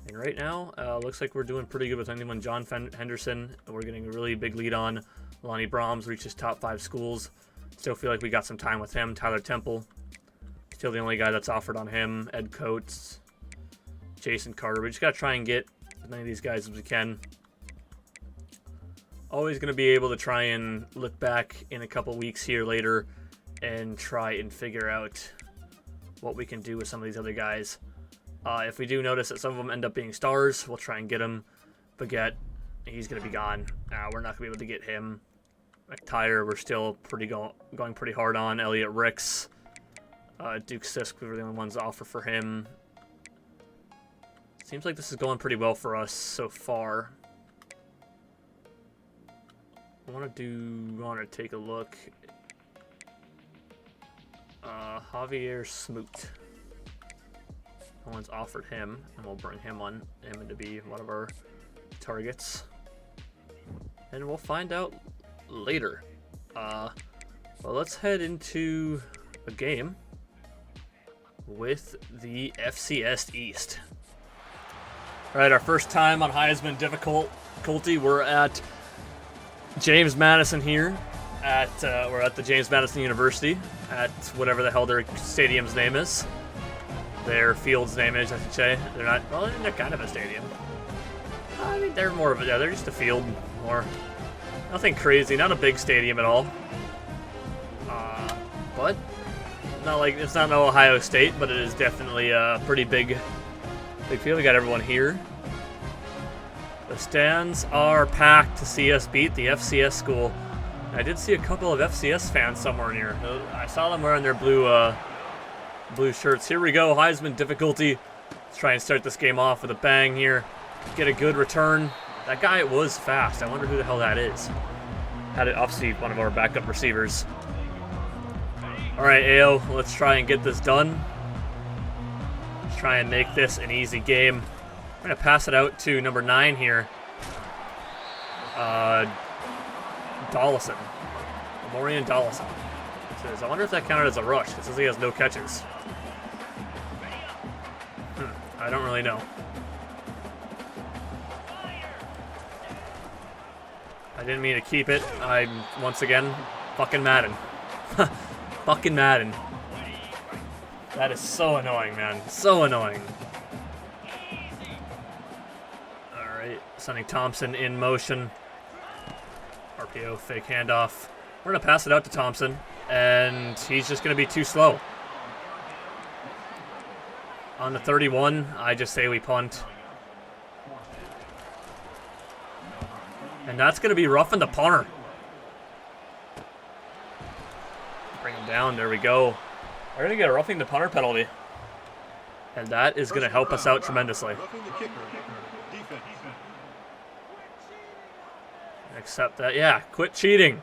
[SPEAKER 1] And right now, looks like we're doing pretty good with anyone. John Henderson, we're getting a really big lead on. Lonnie Brahms reaches top 5 schools. Still feel like we got some time with him. Tyler Temple, still the only guy that's offered on him. Ed Coates, Jason Carter. We just got to try and get as many of these guys as we can. Always going to be able to try and look back in a couple weeks here later and try and figure out what we can do with some of these other guys. If we do notice that some of them end up being stars, we'll try and get them. Baguette, he's going to be gone. We're not going to be able to get him. McTire, we're still going pretty hard on. Elliot Ricks. Duke Sisk, we were the only ones to offer for him. Seems like this is going pretty well for us so far. I want to take a look. Javier Smoot. No one's offered him, and we'll bring him in to be one of our targets. And we'll find out later. Well, let's head into a game with the FCS East. All right, our first time on Heisman difficulty. We're at James Madison here. We're at the James Madison University at whatever the hell their stadium's name is. Their field's name is, I should say. They're not. Well, they're kind of a stadium. I think they're more of a. Yeah, they're just a field. More. Nothing crazy. Not a big stadium at all. But not like it's not no Ohio State, but it is definitely a pretty big field. We got everyone here. The stands are packed to see us beat the FCS school. I did see a couple of FCS fans somewhere near. I saw them wearing their blue shirts. Here we go, Heisman difficulty. Let's try and start this game off with a bang here. Get a good return. That guy was fast. I wonder who the hell that is. Had it obviously one of our backup receivers. All right, AO, let's try and get this done. Let's try and make this an easy game. We're going to pass it out to number 9 here. Dollison. Maurian Dollison. I wonder if that counted as a rush. It says he has no catches. I don't really know. I didn't mean to keep it. I'm, once again, fucking Madden. Fucking Madden. That is so annoying, man. So annoying. Alright, sending Thompson in motion. RPO, fake handoff. We're going to pass it out to Thompson, and he's just going to be too slow. On the 31, I just say we punt. And that's going to be roughing the punter. Bring him down. There we go. We're going to get a roughing the punter penalty. And that is going to help us out tremendously. Except that, yeah, quit cheating.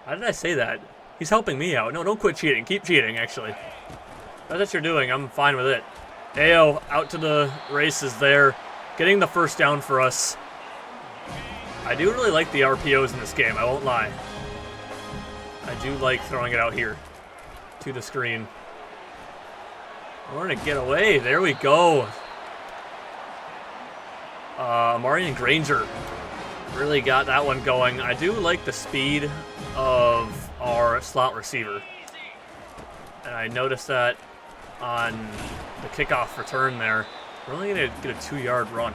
[SPEAKER 1] How did I say that? He's helping me out. No, don't quit cheating. Keep cheating, actually. That's what you're doing. I'm fine with it. AO out to the races there. Getting the first down for us. I do really like the RPOs in this game, I won't lie. I do like throwing it out here to the screen. We're going to get away. There we go. Marion Granger really got that one going. I do like the speed of our slot receiver. And I noticed that on the kickoff return there. We're only going to get a 2-yard run.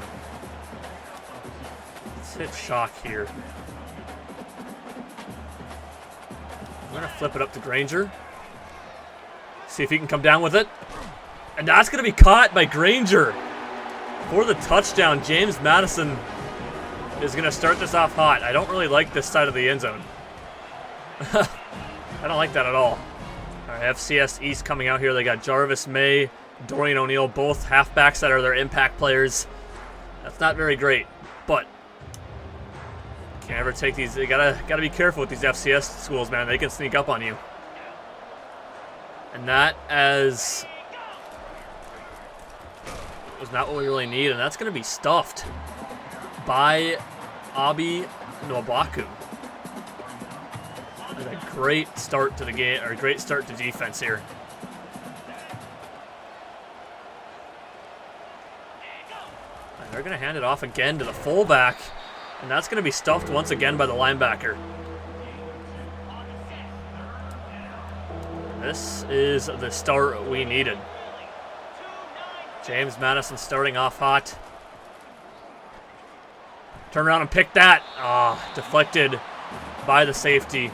[SPEAKER 1] Let's hit shock here. I'm going to flip it up to Granger. See if he can come down with it. And that's going to be caught by Granger. For the touchdown, James Madison is going to start this off hot. I don't really like this side of the end zone. I don't like that at all. All right, FCS East coming out here. They got Jarvis May, Dorian O'Neal, both halfbacks that are their impact players. That's not very great, but can't ever take these. You gotta be careful with these FCS schools, man. They can sneak up on you. And that was not what we really need, and that's going to be stuffed by Abi Nwabaku. A great start to the game, or a great start to defense here. And they're going to hand it off again to the fullback, and that's going to be stuffed once again by the linebacker. This is the start we needed. James Madison starting off hot. Turn around and pick that. Deflected by the safety.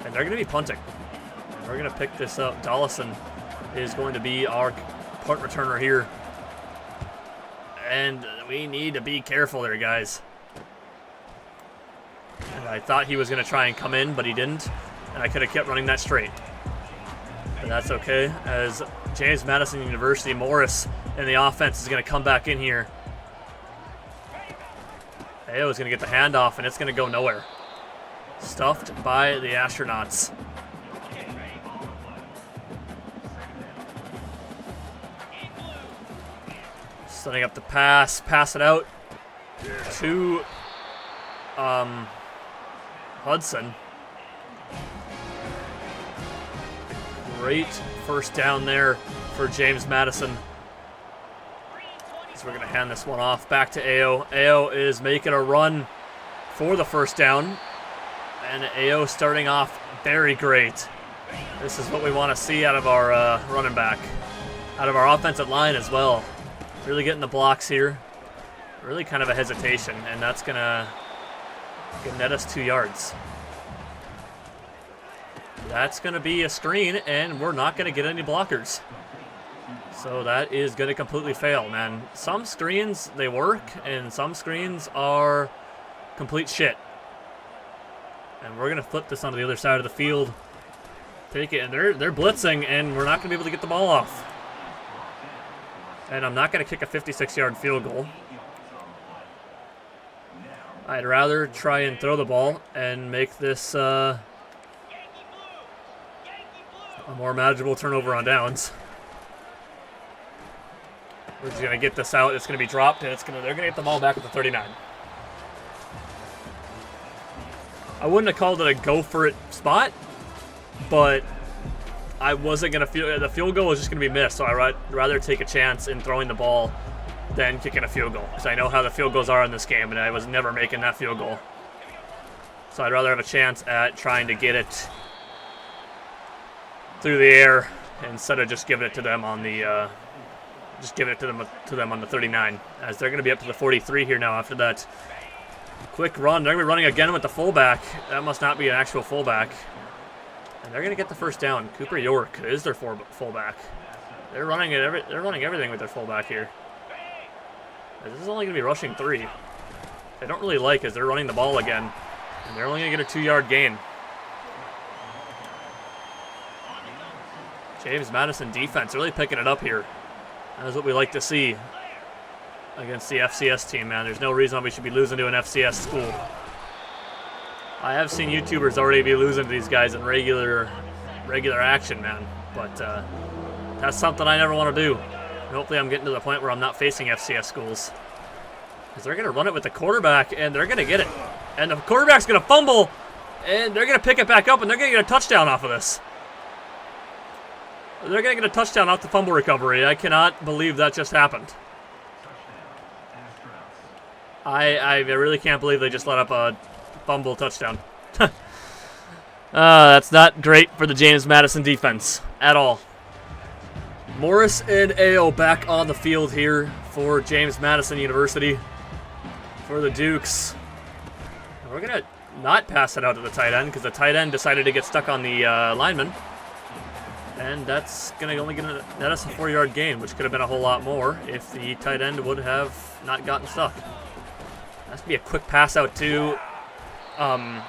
[SPEAKER 1] And they're going to be punting. And we're going to pick this up. Dollison is going to be our punt returner here. And We need to be careful there, guys. And I thought he was going to try and come in, but he didn't. And I could have kept running that straight. But that's okay, as James Madison University, Morris in the offense is going to come back in here. Ayo is going to get the handoff, and it's going to go nowhere. Stuffed by the Astronauts. Setting up the pass it out to Hudson. Great first down there for James Madison. So we're going to hand this one off back to Ayo. Ayo is making a run for the first down. And Ayo starting off very great. This is what we want to see out of our running back. Out of our offensive line as well. Really getting the blocks here. Really kind of a hesitation. And that's going to net us 2 yards. That's going to be a screen, and we're not going to get any blockers. So that is going to completely fail, man. Some screens, they work, and some screens are complete shit. And we're going to flip this onto the other side of the field. Take it, and they're blitzing, and we're not going to be able to get the ball off. And I'm not going to kick a 56-yard field goal. I'd rather try and throw the ball and make this a more manageable turnover on downs. We're just going to get this out. It's going to be dropped, and they're going to get the ball back at the 39. I wouldn't have called it a go-for-it spot, but I wasn't going to the field goal was just going to be missed, so I'd rather take a chance in throwing the ball than kicking a field goal, because I know how the field goals are in this game, and I was never making that field goal. So I'd rather have a chance at trying to get it through the air instead of just giving it to them on the on the 39, as they're going to be up to the 43 here now after that quick run. They're going to be running again with the fullback. That must not be an actual fullback. And they're going to get the first down. Cooper York is their fullback. They're running everything with their fullback here. This is only going to be rushing 3. They don't really like as they're running the ball again, and they're only going to get a 2-yard gain. James Madison defense really picking it up here. That's what we like to see against the FCS team, man. There's no reason why we should be losing to an FCS school. I have seen YouTubers already be losing to these guys in regular action, man. But that's something I never want to do. And hopefully I'm getting to the point where I'm not facing FCS schools. Because they're going to run it with the quarterback, and they're going to get it. And the quarterback's going to fumble, and they're going to pick it back up, and they're going to get a touchdown off of this. They're going to get a touchdown off the fumble recovery. I cannot believe that just happened. I really can't believe they just let up a fumble touchdown. That's not great for the James Madison defense at all. Morris and Ayo back on the field here for James Madison University. For the Dukes. And we're going to not pass it out to the tight end because the tight end decided to get stuck on the lineman. And that's only going to net us a 4-yard gain, which could have been a whole lot more if the tight end would have not gotten stuck. That's to be a quick pass out to, I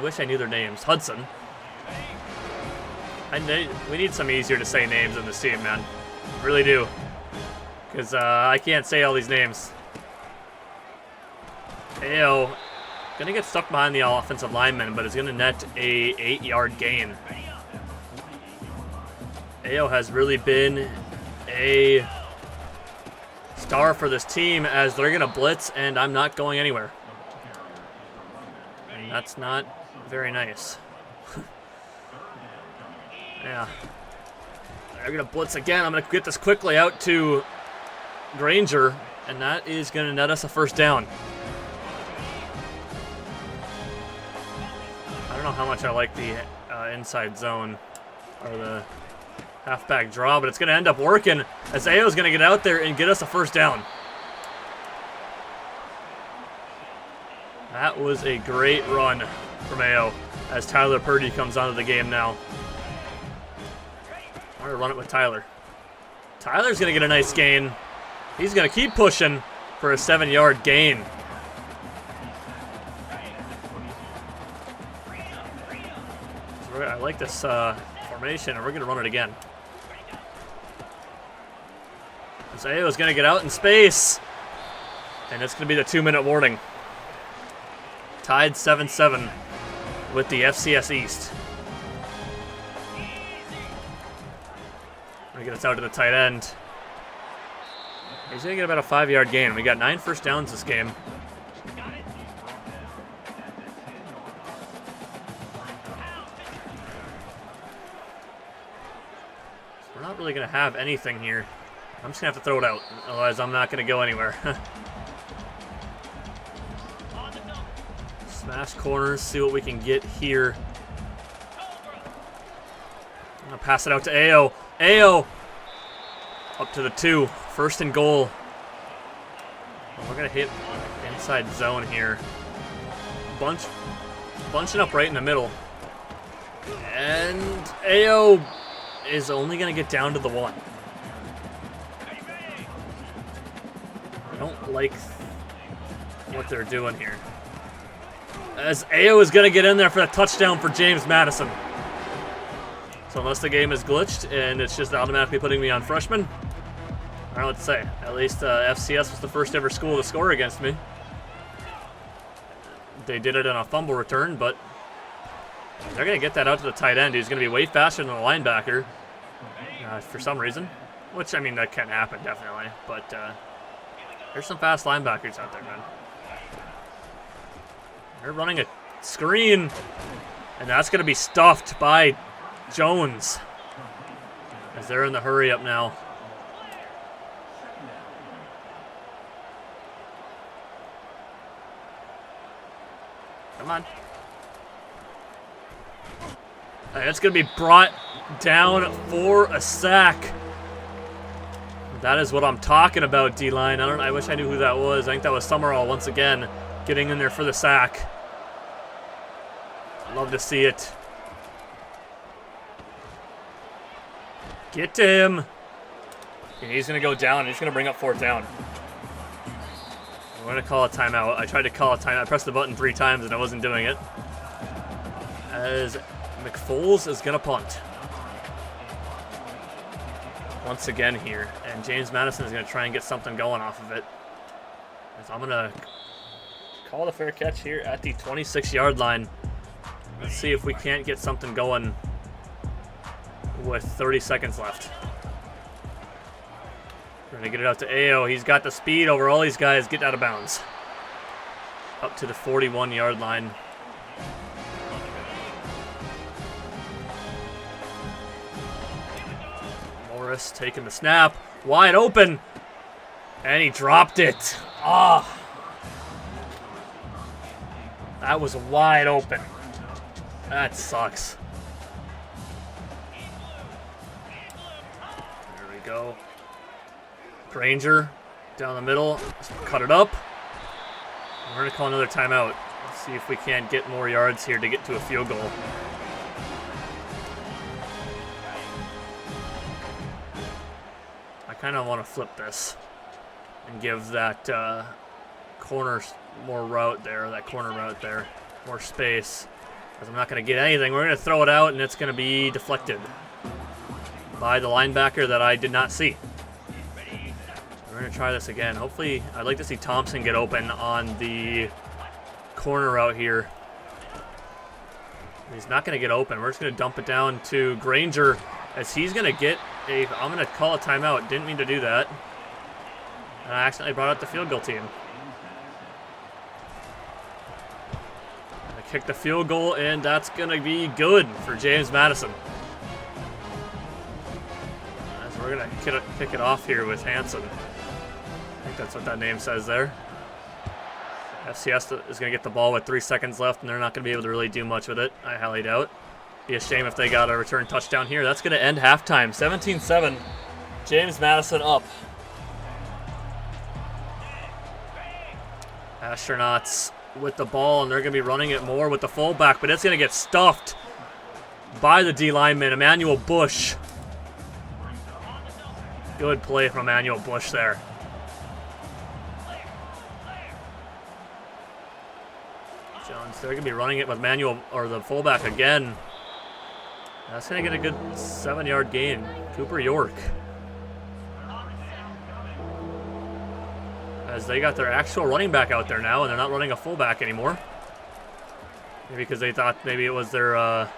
[SPEAKER 1] wish I knew their names. Hudson. We need some easier to say names in this team, man. Really do. Because I can't say all these names. Ayo, going to get stuck behind the offensive lineman, but it's going to net a 8-yard gain. Ayo has really been a star for this team as they're going to blitz, and I'm not going anywhere. And that's not very nice. Yeah. They're going to blitz again. I'm going to get this quickly out to Granger, and that is going to net us a first down. I don't know how much I like the inside zone or the halfback draw, but it's going to end up working as Ayo is going to get out there and get us a first down. That was a great run from Ayo as Tyler Purdy comes onto the game now. I'm going to run it with Tyler. Tyler's going to get a nice gain. He's going to keep pushing for a 7-yard gain. So I like this formation, and we're going to run it again. Isaiah is going to get out in space. And it's going to be the 2-minute warning. Tied 7-7 with the FCS East. We're going to get us out to the tight end. He's going to get about a 5-yard gain. We got 9 first downs this game. So we're not really going to have anything here. I'm just going to have to throw it out. Otherwise, I'm not going to go anywhere. Smash corners, see what we can get here. I'm going to pass it out to Ayo. Ayo! Up to the 2. First and goal. Well, we're going to hit inside zone here. Bunching up right in the middle. And Ayo is only going to get down to the 1. I don't like what they're doing here. As Ayo is going to get in there for the touchdown for James Madison. So unless the game is glitched and it's just automatically putting me on freshman, I don't know what to say. At least FCS was the first ever school to score against me. They did it on a fumble return, but they're going to get that out to the tight end. He's going to be way faster than the linebacker for some reason. Which, I mean, that can happen, definitely. But there's some fast linebackers out there, man. They're running a screen, and that's going to be stuffed by Jones as they're in the hurry up now. Come on. And it's going to be brought down for a sack. That is what I'm talking about, D-line. I wish I knew who that was. I think that was Summerall once again getting in there for the sack. Love to see it. Get to him. And he's going to go down. He's going to bring up 4th down. I'm going to call a timeout. I tried to call a timeout. I pressed the button 3 times and I wasn't doing it. As McFoles is going to punt. Once again here. And James Madison is going to try and get something going off of it. So I'm going to call the fair catch here at the 26-yard line. Let's see if we can't get something going with 30 seconds left. We're going to get it out to Ayo. He's got the speed over all these guys getting out of bounds. Up to the 41-yard line. Morris taking the snap. Wide open. And he dropped it. Ah. That was wide open. That sucks. There we go. Granger down the middle. Let's cut it up. We're going to call another timeout. Let's see if we can't get more yards here to get to a field goal. I kind of want to flip this and give that corner more route there, that corner route there, more space. Because I'm not going to get anything. We're going to throw it out, and it's going to be deflected by the linebacker that I did not see. We're going to try this again. Hopefully, I'd like to see Thompson get open on the corner route here. He's not going to get open. We're just going to dump it down to Granger as he's going to get a... I'm going to call a timeout. Didn't mean to do that. And I accidentally brought out the field goal team. Kick the field goal, and that's going to be good for James Madison. As we're going to kick it off here with Hanson. I think that's what that name says there. FCS is going to get the ball with 3 seconds left, and they're not going to be able to really do much with it. I highly doubt. Be a shame if they got a return touchdown here. That's going to end halftime. 17-7. James Madison up. Astronauts with the ball, and they're going to be running it more with the fullback, but it's going to get stuffed by the D lineman, Emmanuel Bush. Good play from Emmanuel Bush there. So they're going to be running it with Manuel, or the fullback again. That's going to get a good 7-yard gain. Cooper York. As they got their actual running back out there now, and they're not running a fullback anymore. Maybe because they thought maybe it was their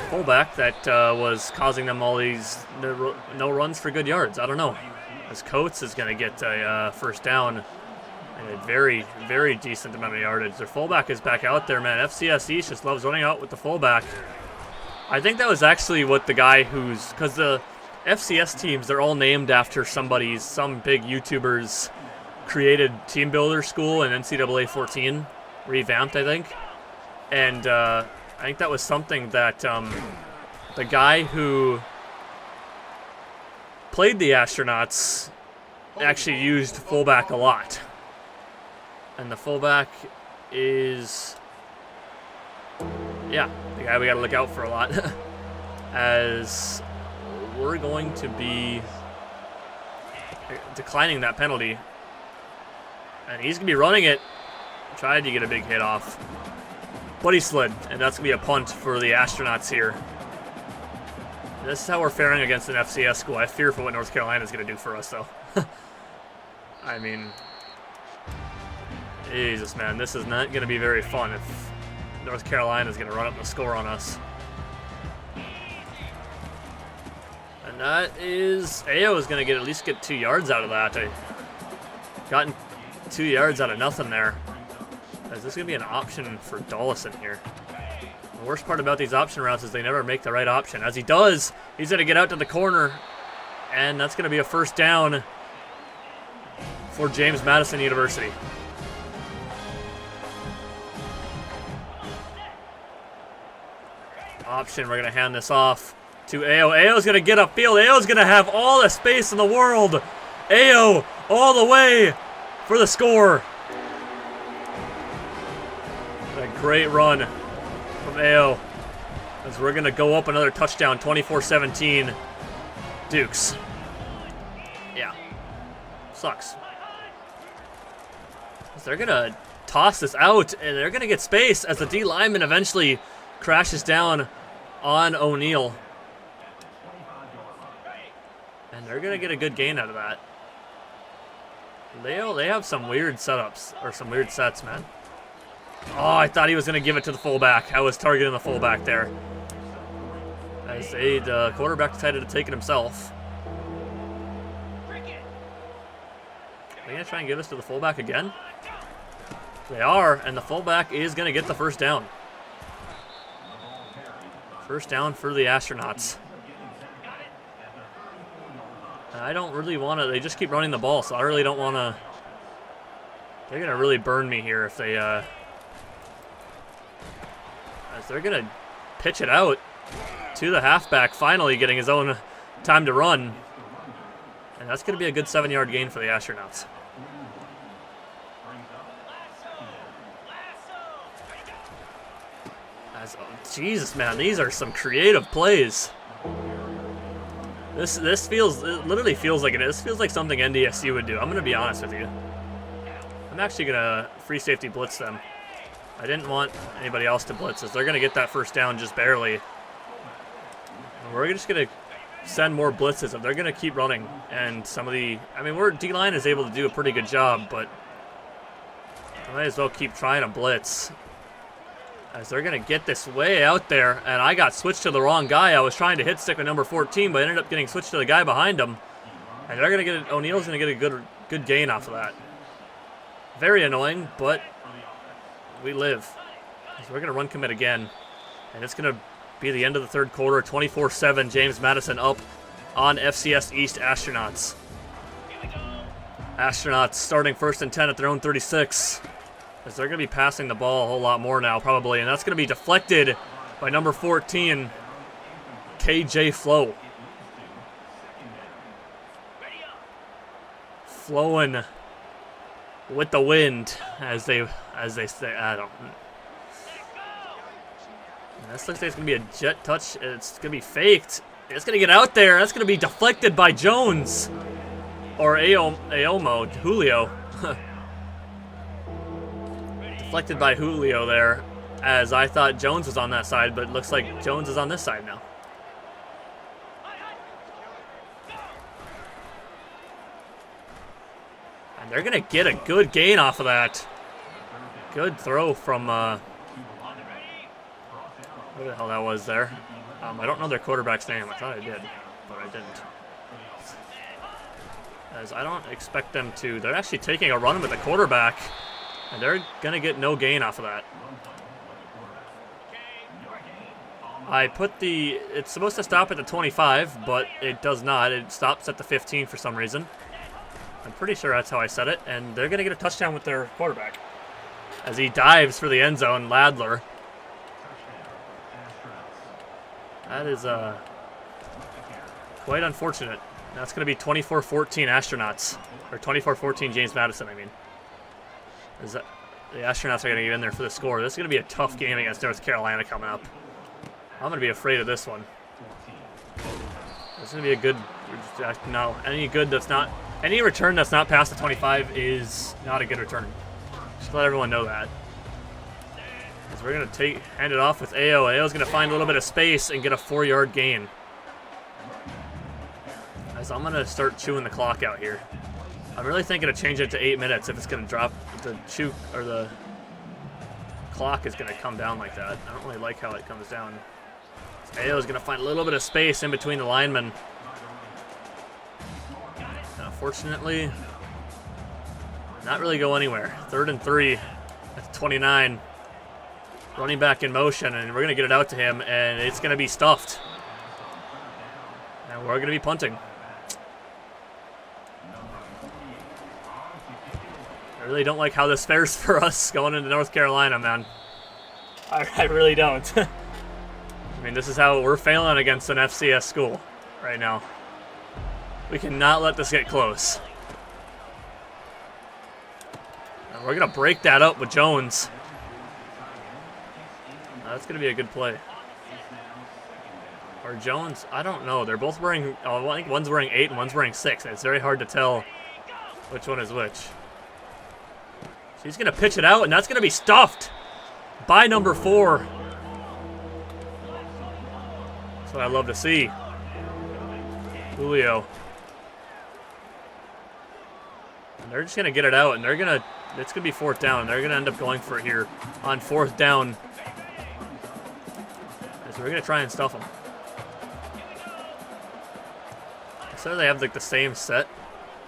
[SPEAKER 1] fullback that was causing them all these no runs for good yards. I don't know. As Coates is going to get a first down and a very, very decent amount of yardage. Their fullback is back out there, man. FCS East just loves running out with the fullback. I think that was actually what the guy who's, because the FCS teams, they're all named after some big YouTuber's created team builder school in NCAA 14, revamped, I think. And I think that was something that the guy who played the Astronauts actually used fullback a lot. And the fullback is, yeah, the guy we got to look out for a lot. As we're going to be declining that penalty. And he's going to be running it. Tried to get a big hit off. But he slid, and that's going to be a punt for the Astronauts here. This is how we're faring against an FCS school. I fear for what North Carolina is going to do for us, though. I mean, Jesus, man, this is not going to be very fun if North Carolina is going to run up the score on us. And that is, Ayo is going to at least get 2 yards out of that. I gotten 2 yards out of nothing there. Is this going to be an option for Dollison here? The worst part about these option routes is they never make the right option. As he does, he's going to get out to the corner, and that's going to be a first down for James Madison University. Option, we're going to hand this off to Ayo. Ayo's going to get upfield. Ayo's going to have all the space in the world. Ayo all the way for the score. A great run from Ayo. As we're going to go up another touchdown, 24-17. Dukes. Yeah. Sucks. They're going to toss this out, and they're going to get space as the D lineman eventually crashes down on O'Neal. And they're going to get a good gain out of that. They have some weird setups, or some weird sets, man. Oh, I thought he was going to give it to the fullback. I was targeting the fullback there. As the quarterback decided to take it himself. Are they going to try and give this to the fullback again? They are, and the fullback is going to get the first down. First down for the Astronauts. I don't really want to, they just keep running the ball, so I really don't want to, they're going to really burn me here if they, as they're going to pitch it out to the halfback, finally getting his own time to run. And that's going to be a good 7-yard gain for the Astronauts. Jesus, man, these are some creative plays. This feels, it literally feels like this feels like something NDSU would do. I'm going to be honest with you. I'm actually going to free safety blitz them. I didn't want anybody else to blitz us. They're going to get that first down just barely. And we're just going to send more blitzes. They're going to keep running. And some of the, I mean, D-line is able to do a pretty good job, but I might as well keep trying to blitz. As they're going to get this way out there, and I got switched to the wrong guy. I was trying to hit stick with number 14, but I ended up getting switched to the guy behind him. And they're going to get, O'Neal's going to get a good gain off of that. Very annoying, but we live. So we're going to run commit again. And it's going to be the end of the third quarter, 24-7, James Madison up on FCS East Astronauts. Astronauts starting 1st and 10 at their own 36. As they're going to be passing the ball a whole lot more now, probably. And that's going to be deflected by number 14, KJ Flo. Flowing with the wind, as they say. I don't. And this looks like it's going to be a jet touch. It's going to be faked. It's going to get out there. That's going to be deflected by Jones. Or Aomo, Julio. deflected by Julio there, as I thought Jones was on that side, but it looks like Jones is on this side now. And they're going to get a good gain off of that. Good throw from, what the hell that was there. I don't know their quarterback's name. I thought I did, but I didn't. As I don't expect them to. They're actually taking a run with the quarterback, and they're going to get no gain off of that. I put it's supposed to stop at the 25, but it does not. It stops at the 15 for some reason. I'm pretty sure that's how I said it, and they're going to get a touchdown with their quarterback as he dives for the end zone, Ladler. That is quite unfortunate. That's going to be 24-14 Astronauts, or 24-14 James Madison, I mean. The Astronauts are going to get in there for the score. This is going to be a tough game against North Carolina coming up. I'm going to be afraid of this one. This is going to be a good, no, any return that's not past the 25 is not a good return. Just let everyone know that. As we're going to hand it off with AO. AO's going to find a little bit of space and get a 4-yard gain. As I'm going to start chewing the clock out here. I'm really thinking of changing it to 8 minutes if it's going to drop the the clock is going to come down like that. I don't really like how it comes down. AO is going to find a little bit of space in between the linemen. Unfortunately, not really go anywhere. 3rd and 3 at the 29. Running back in motion, and we're going to get it out to him, and it's going to be stuffed. And we're going to be punting. I really don't like how this fares for us going into North Carolina, man. I really don't. I mean, this is how we're failing against an FCS school right now. We cannot let this get close. And we're going to break that up with Jones. That's going to be a good play. Or Jones, I don't know. They're both wearing, I think one's wearing 8 and one's wearing 6. And it's very hard to tell which one is which. So he's going to pitch it out, and that's going to be stuffed by number 4. That's what I love to see. Julio. And they're just going to get it out, and they're going to, it's going to be 4th down. They're going to end up going for it here on 4th down. So we're going to try and stuff them. So they have like the same set.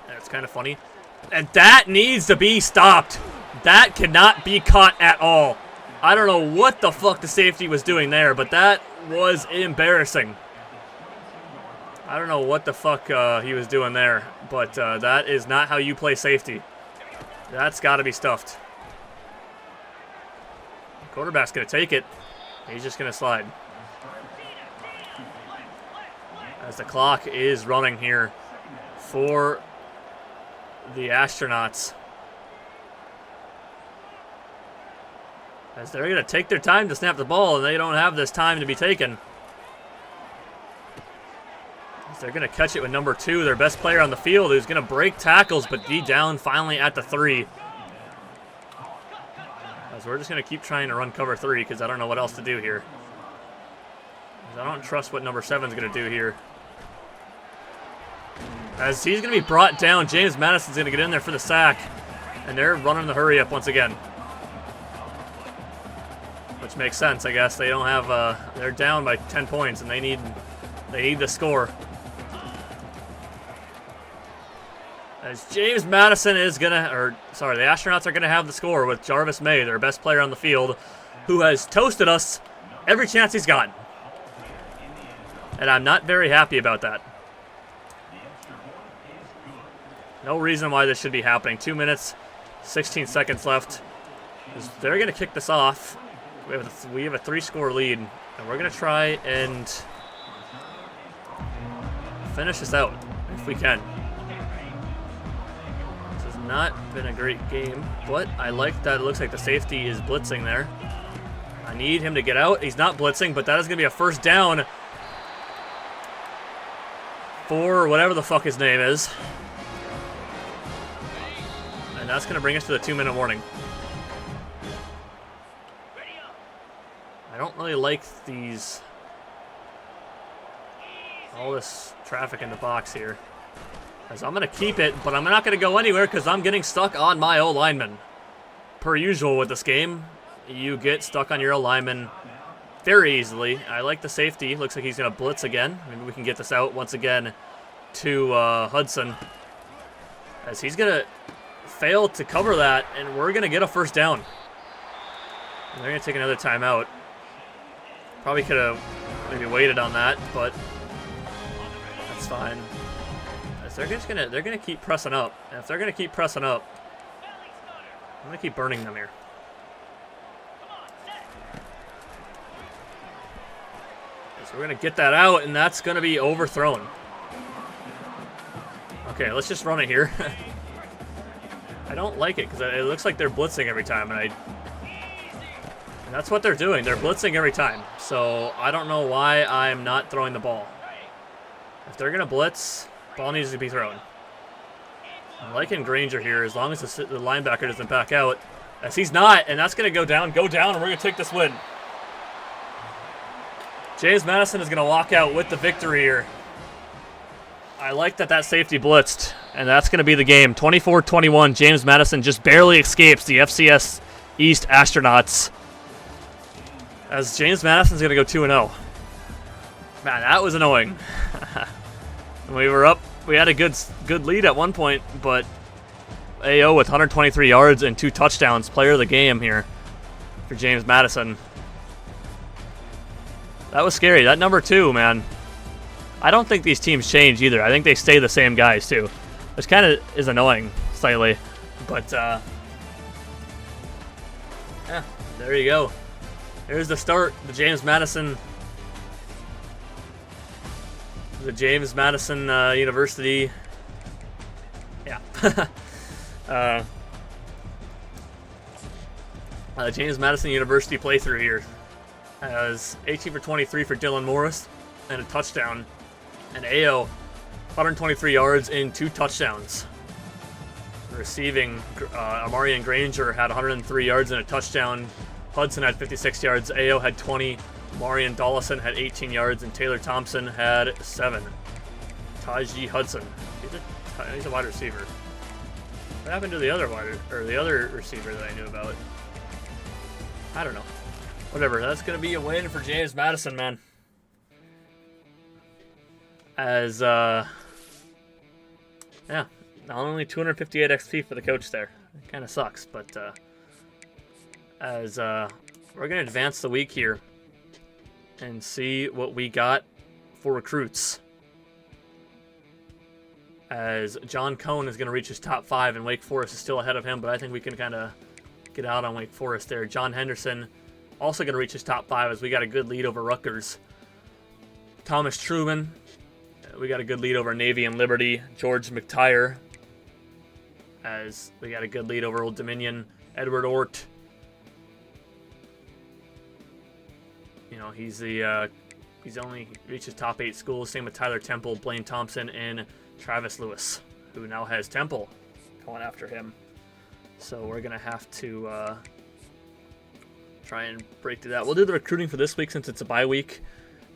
[SPEAKER 1] And it's kind of funny. And that needs to be stopped. That cannot be caught at all. I don't know what the fuck the safety was doing there, but that was embarrassing. I don't know what the fuck he was doing there, but that is not how you play safety. That's got to be stuffed. The quarterback's going to take it. He's just going to slide. As the clock is running here for the Astronauts. As they're going to take their time to snap the ball, and they don't have this time to be taken. As they're going to catch it with number 2, their best player on the field, who's going to break tackles, but be down finally at the 3. As we're just going to keep trying to run cover 3, because I don't know what else to do here. As I don't trust what number 7 is going to do here. As he's going to be brought down, James Madison's going to get in there for the sack. And they're running the hurry up once again. Which makes sense, I guess. They don't have, they're down by 10 points, and they need the score. As James Madison is going to, the Astronauts are going to have the score with Jarvis May, their best player on the field, who has toasted us every chance he's gotten. And I'm not very happy about that. No reason why this should be happening. 2 minutes, 16 seconds left. They're going to kick this off. We have a 3-score lead, and we're going to try and finish this out if we can. This has not been a great game, but I like that it looks like the safety is blitzing there. I need him to get out. He's not blitzing, but that is going to be a 1st down for whatever the fuck his name is. And that's going to bring us to the 2-minute warning. I don't really like all this traffic in the box here. As I'm going to keep it, but I'm not going to go anywhere because I'm getting stuck on my O-lineman. Per usual with this game, you get stuck on your O-lineman very easily. I like the safety. Looks like he's going to blitz again. Maybe we can get this out once again to Hudson. As he's going to fail to cover that, and we're going to get a first down. And they're going to take another timeout. Probably could have maybe waited on that, but that's fine. As they're gonna keep pressing up. And if they're gonna keep pressing up, I'm gonna keep burning them here. So we're gonna get that out, and that's gonna be overthrown. Okay, let's just run it here. I don't like it because it looks like they're blitzing every time, and that's what they're doing. They're blitzing every time. So I don't know why I'm not throwing the ball. If they're gonna blitz, ball needs to be thrown. I'm liking Granger here as long as the linebacker doesn't back out. As he's not, and that's gonna go down, and we're gonna take this win. James Madison is gonna walk out with the victory here. I like that safety blitzed, and that's gonna be the game. 24-21. James Madison just barely escapes the FCS East Astronauts. As James Madison's going to go 2-0. Man, that was annoying. We were up. We had a good lead at one point, but AO with 123 yards and 2 touchdowns. Player of the game here for James Madison. That was scary. That number 2, man. I don't think these teams change either. I think they stay the same guys, too. Which kind of is annoying, slightly. But, yeah, there you go. Here's the start, the James Madison University. Yeah. James Madison University playthrough here. As 18 for 23 for Dylan Morris and a touchdown. And AO, 123 yards and 2 touchdowns. Receiving, Amarian Granger had 103 yards and a touchdown. Hudson had 56 yards. AO had 20. Marion Dollison had 18 yards, and Taylor Thompson had 7. Taji Hudson, he's a wide receiver. What happened to the other receiver that I knew about? I don't know. Whatever. That's gonna be a win for James Madison, man. As yeah, not only 258 XP for the coach there. It kind of sucks, but as we're gonna advance the week here and see what we got for recruits. As John Cohn is going to reach his top 5, and Wake Forest is still ahead of him, but I think we can kind of get out on Wake Forest there. John Henderson also going to reach his top 5 as we got a good lead over Rutgers. Thomas Truman, we got a good lead over Navy and Liberty. George McTire, as we got a good lead over Old Dominion. Edward Ort, you know, he's only reached his top 8 schools. Same with Tyler Temple, Blaine Thompson, and Travis Lewis, who now has Temple going after him. So we're gonna have to try and break through that. We'll do the recruiting for this week since it's a bye week,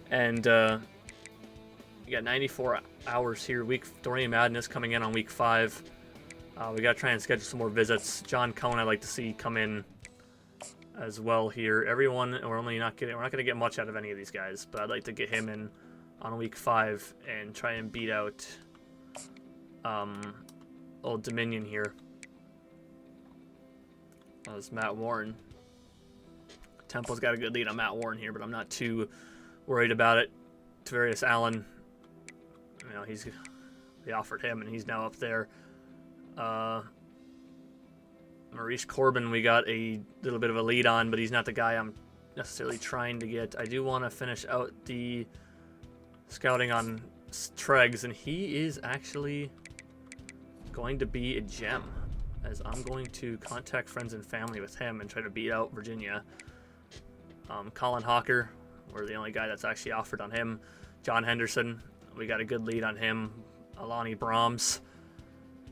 [SPEAKER 1] and you got 94 hours here. Dorian Madness coming in on week 5. We gotta try and schedule some more visits. John Cohn, I'd like to see come in as well here. Everyone, we're not gonna get much out of any of these guys, but I'd like to get him in on week 5 and try and beat out Old Dominion here. As Matt Warren. Temple's got a good lead on Matt Warren here, but I'm not too worried about it. Tavarius Allen, you know, they offered him, and he's now up there. Maurice Corbin, we got a little bit of a lead on, but he's not the guy I'm necessarily trying to get. I do want to finish out the scouting on Treggs, and he is actually going to be a gem, as I'm going to contact friends and family with him and try to beat out Virginia. Colin Hawker, we're the only guy that's actually offered on him. John Henderson, we got a good lead on him. Alani Brahms.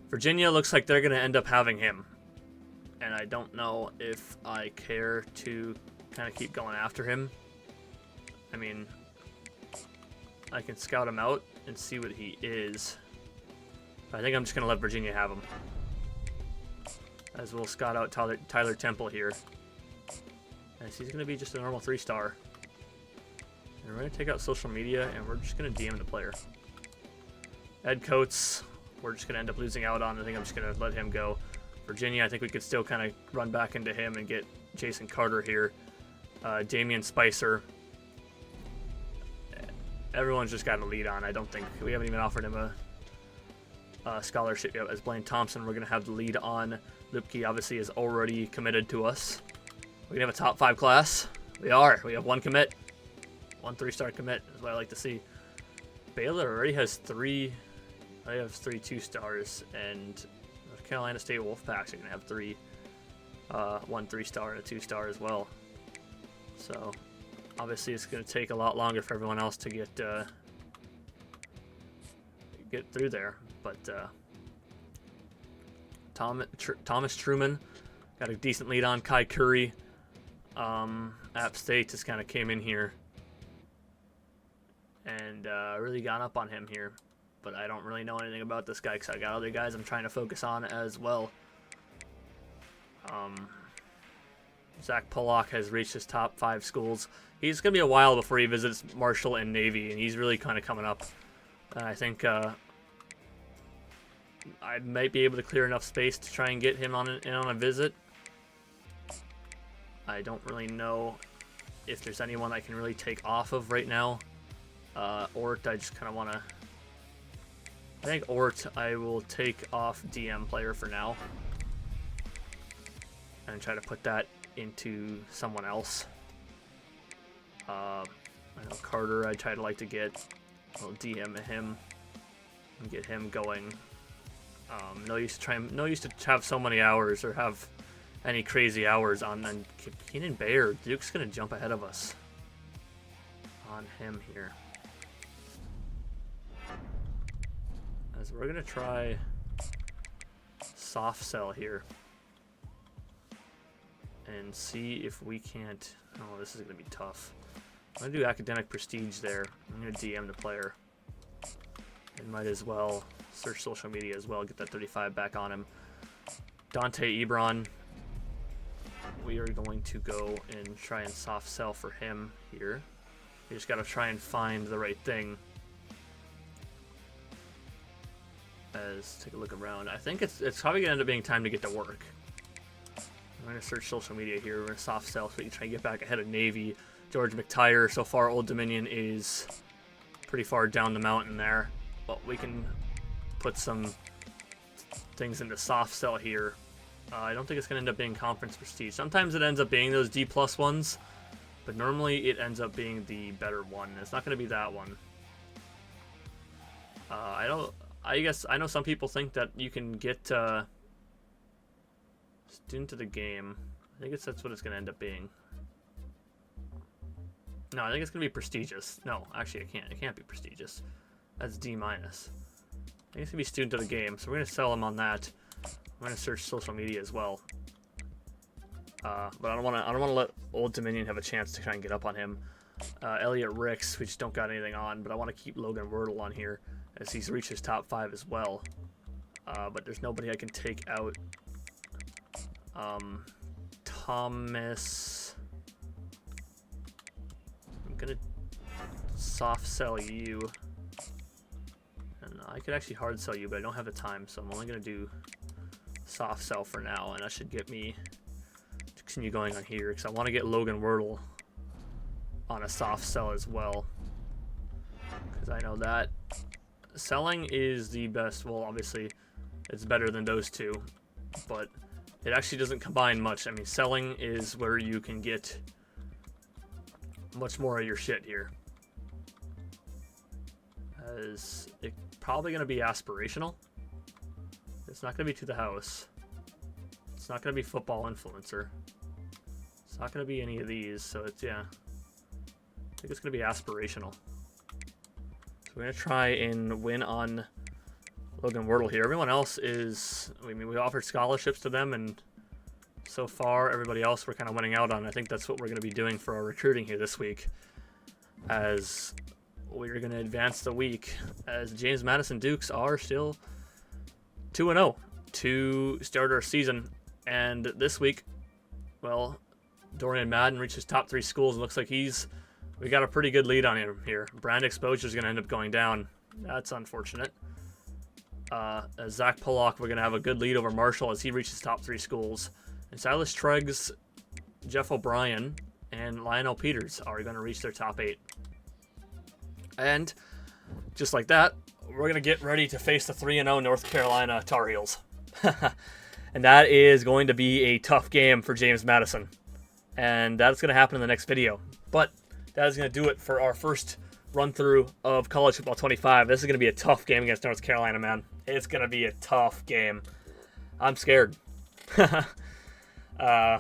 [SPEAKER 1] Virginia looks like they're going to end up having him. And I don't know if I care to kind of keep going after him. I mean, I can scout him out and see what he is. I think I'm just going to let Virginia have him. As we'll scout out Tyler Temple here. And he's going to be just a normal 3-star. And we're going to take out social media, and we're just going to DM the player. Ed Coates, we're just going to end up losing out on. I think I'm just going to let him go. Virginia, I think we could still kind of run back into him and get Jason Carter here. Damian Spicer. Everyone's just got a lead on. I don't think we haven't even offered him a scholarship yet. As Blaine Thompson, we're going to have the lead on. Lupke obviously is already committed to us. We're going to have a top 5 class. We are. We have 1 commit. 1 3-star commit is what I like to see. Baylor already has 3. I have 3 2-stars, and North Carolina State Wolfpacks are going to have 3. 1 3-star and a 2-star as well. So obviously it's going to take a lot longer for everyone else to get through there. But Thomas Truman got a decent lead on. Kai Curry. App State just kind of came in here and really got up on him here. But I don't really know anything about this guy because I got other guys I'm trying to focus on as well. Zach Pollock has reached his top 5 schools. He's going to be a while before he visits Marshall and Navy, and he's really kind of coming up. And I think I might be able to clear enough space to try and get him on a visit. I don't really know if there's anyone I can really take off of right now. Ort, I just kind of want to... I think Ort, I will take off DM player for now. And try to put that into someone else. I know Carter, I'd try to like to get... I'll DM him and get him going. No use to have so many hours or have any crazy hours on. And Keenan Bayer, Duke's gonna jump ahead of us on him here. As we're gonna try soft sell here and see if we can't. Oh, this is gonna be tough. I'm gonna do academic prestige there. I'm gonna DM the player. And might as well search social media as well, get that 35 back on him. Dante Ebron. We are going to go and try and soft sell for him here. We just gotta try and find the right thing. As take a look around. I think it's probably gonna end up being time to get to work. I'm gonna search social media here. We're gonna soft sell so we can try and get back ahead of Navy. George McTire. So far, Old Dominion is pretty far down the mountain there, but we can put some things into soft sell here. I don't think it's gonna end up being conference prestige. Sometimes it ends up being those D+ ones, but normally it ends up being the better one. It's not gonna be that one. I guess I know some people think that you can get student of the game. I think that's what it's going to end up being. No, I think it's going to be prestigious. No, actually, it can't be prestigious. That's D-. I think it's going to be student of the game, so we're going to sell them on that. I'm going to search social media as well. But I don't want to let Old Dominion have a chance to try and get up on him. Elliot Ricks, we just don't got anything on, but I want to keep Logan Wordle on here as he's reached his top 5 as well. But there's nobody I can take out. Thomas, I'm gonna soft sell you, and I could actually hard sell you, but I don't have the time, so I'm only gonna do soft sell for now, and that should get me to continue going on here because I want to get Logan Wordle on a soft sell as well, because I know that selling is the best. Well, obviously it's better than those two, but it actually doesn't combine much. I mean, selling is where you can get much more of your shit here, as it's probably going to be aspirational. It's not going to be to the house. It's not going to be football influencer. It's not going to be any of these, so it's, yeah, I think it's going to be aspirational. So we're going to try and win on Logan Wordle here. Everyone else is, I mean, we offered scholarships to them, and so far. Everybody else we're kind of winning out on. I think that's what we're going to be doing for our recruiting here this week, as we're going to advance the week, as James Madison Dukes are still 2-0 to start our season. And this week, well, Dorian Madden reaches top 3 schools. It looks like we got a pretty good lead on him here. Brand exposure is going to end up going down. That's unfortunate. As Zach Pollock, we're going to have a good lead over Marshall as he reaches top 3 schools. And Silas Treggs, Jeff O'Brien, and Lionel Peters are going to reach their top 8. And just like that, we're going to get ready to face the 3-0 North Carolina Tar Heels. And that is going to be a tough game for James Madison. And that's going to happen in the next video. But that is going to do it for our first run-through of College Football 25. This is going to be a tough game against North Carolina, man. It's going to be a tough game. I'm scared. Yeah, I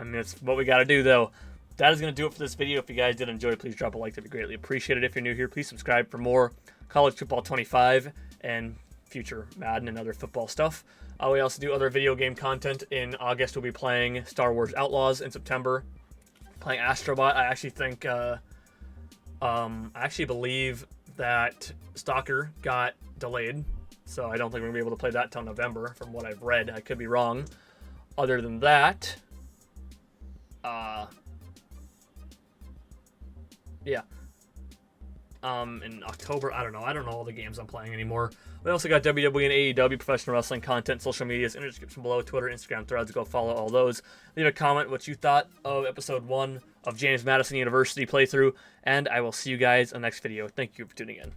[SPEAKER 1] mean, it's what we got to do, though. That is going to do it for this video. If you guys did enjoy, please drop a like. That'd be greatly appreciated. If you're new here, please subscribe for more College Football 25 and future Madden and other football stuff. We also do other video game content. In August, we'll be playing Star Wars Outlaws. In September, playing Astrobot. I actually think, I actually believe that Stalker got delayed, so I don't think we're going to be able to play that till November, from what I've read. I could be wrong. Other than that, yeah. In October, I don't know all the games I'm playing anymore. We also got WWE and AEW professional wrestling content, social medias in the description below, Twitter, Instagram, Threads. Go follow all those. Leave a comment what you thought of episode 1 of James Madison University playthrough, and I will see you guys in the next video. Thank you for tuning in.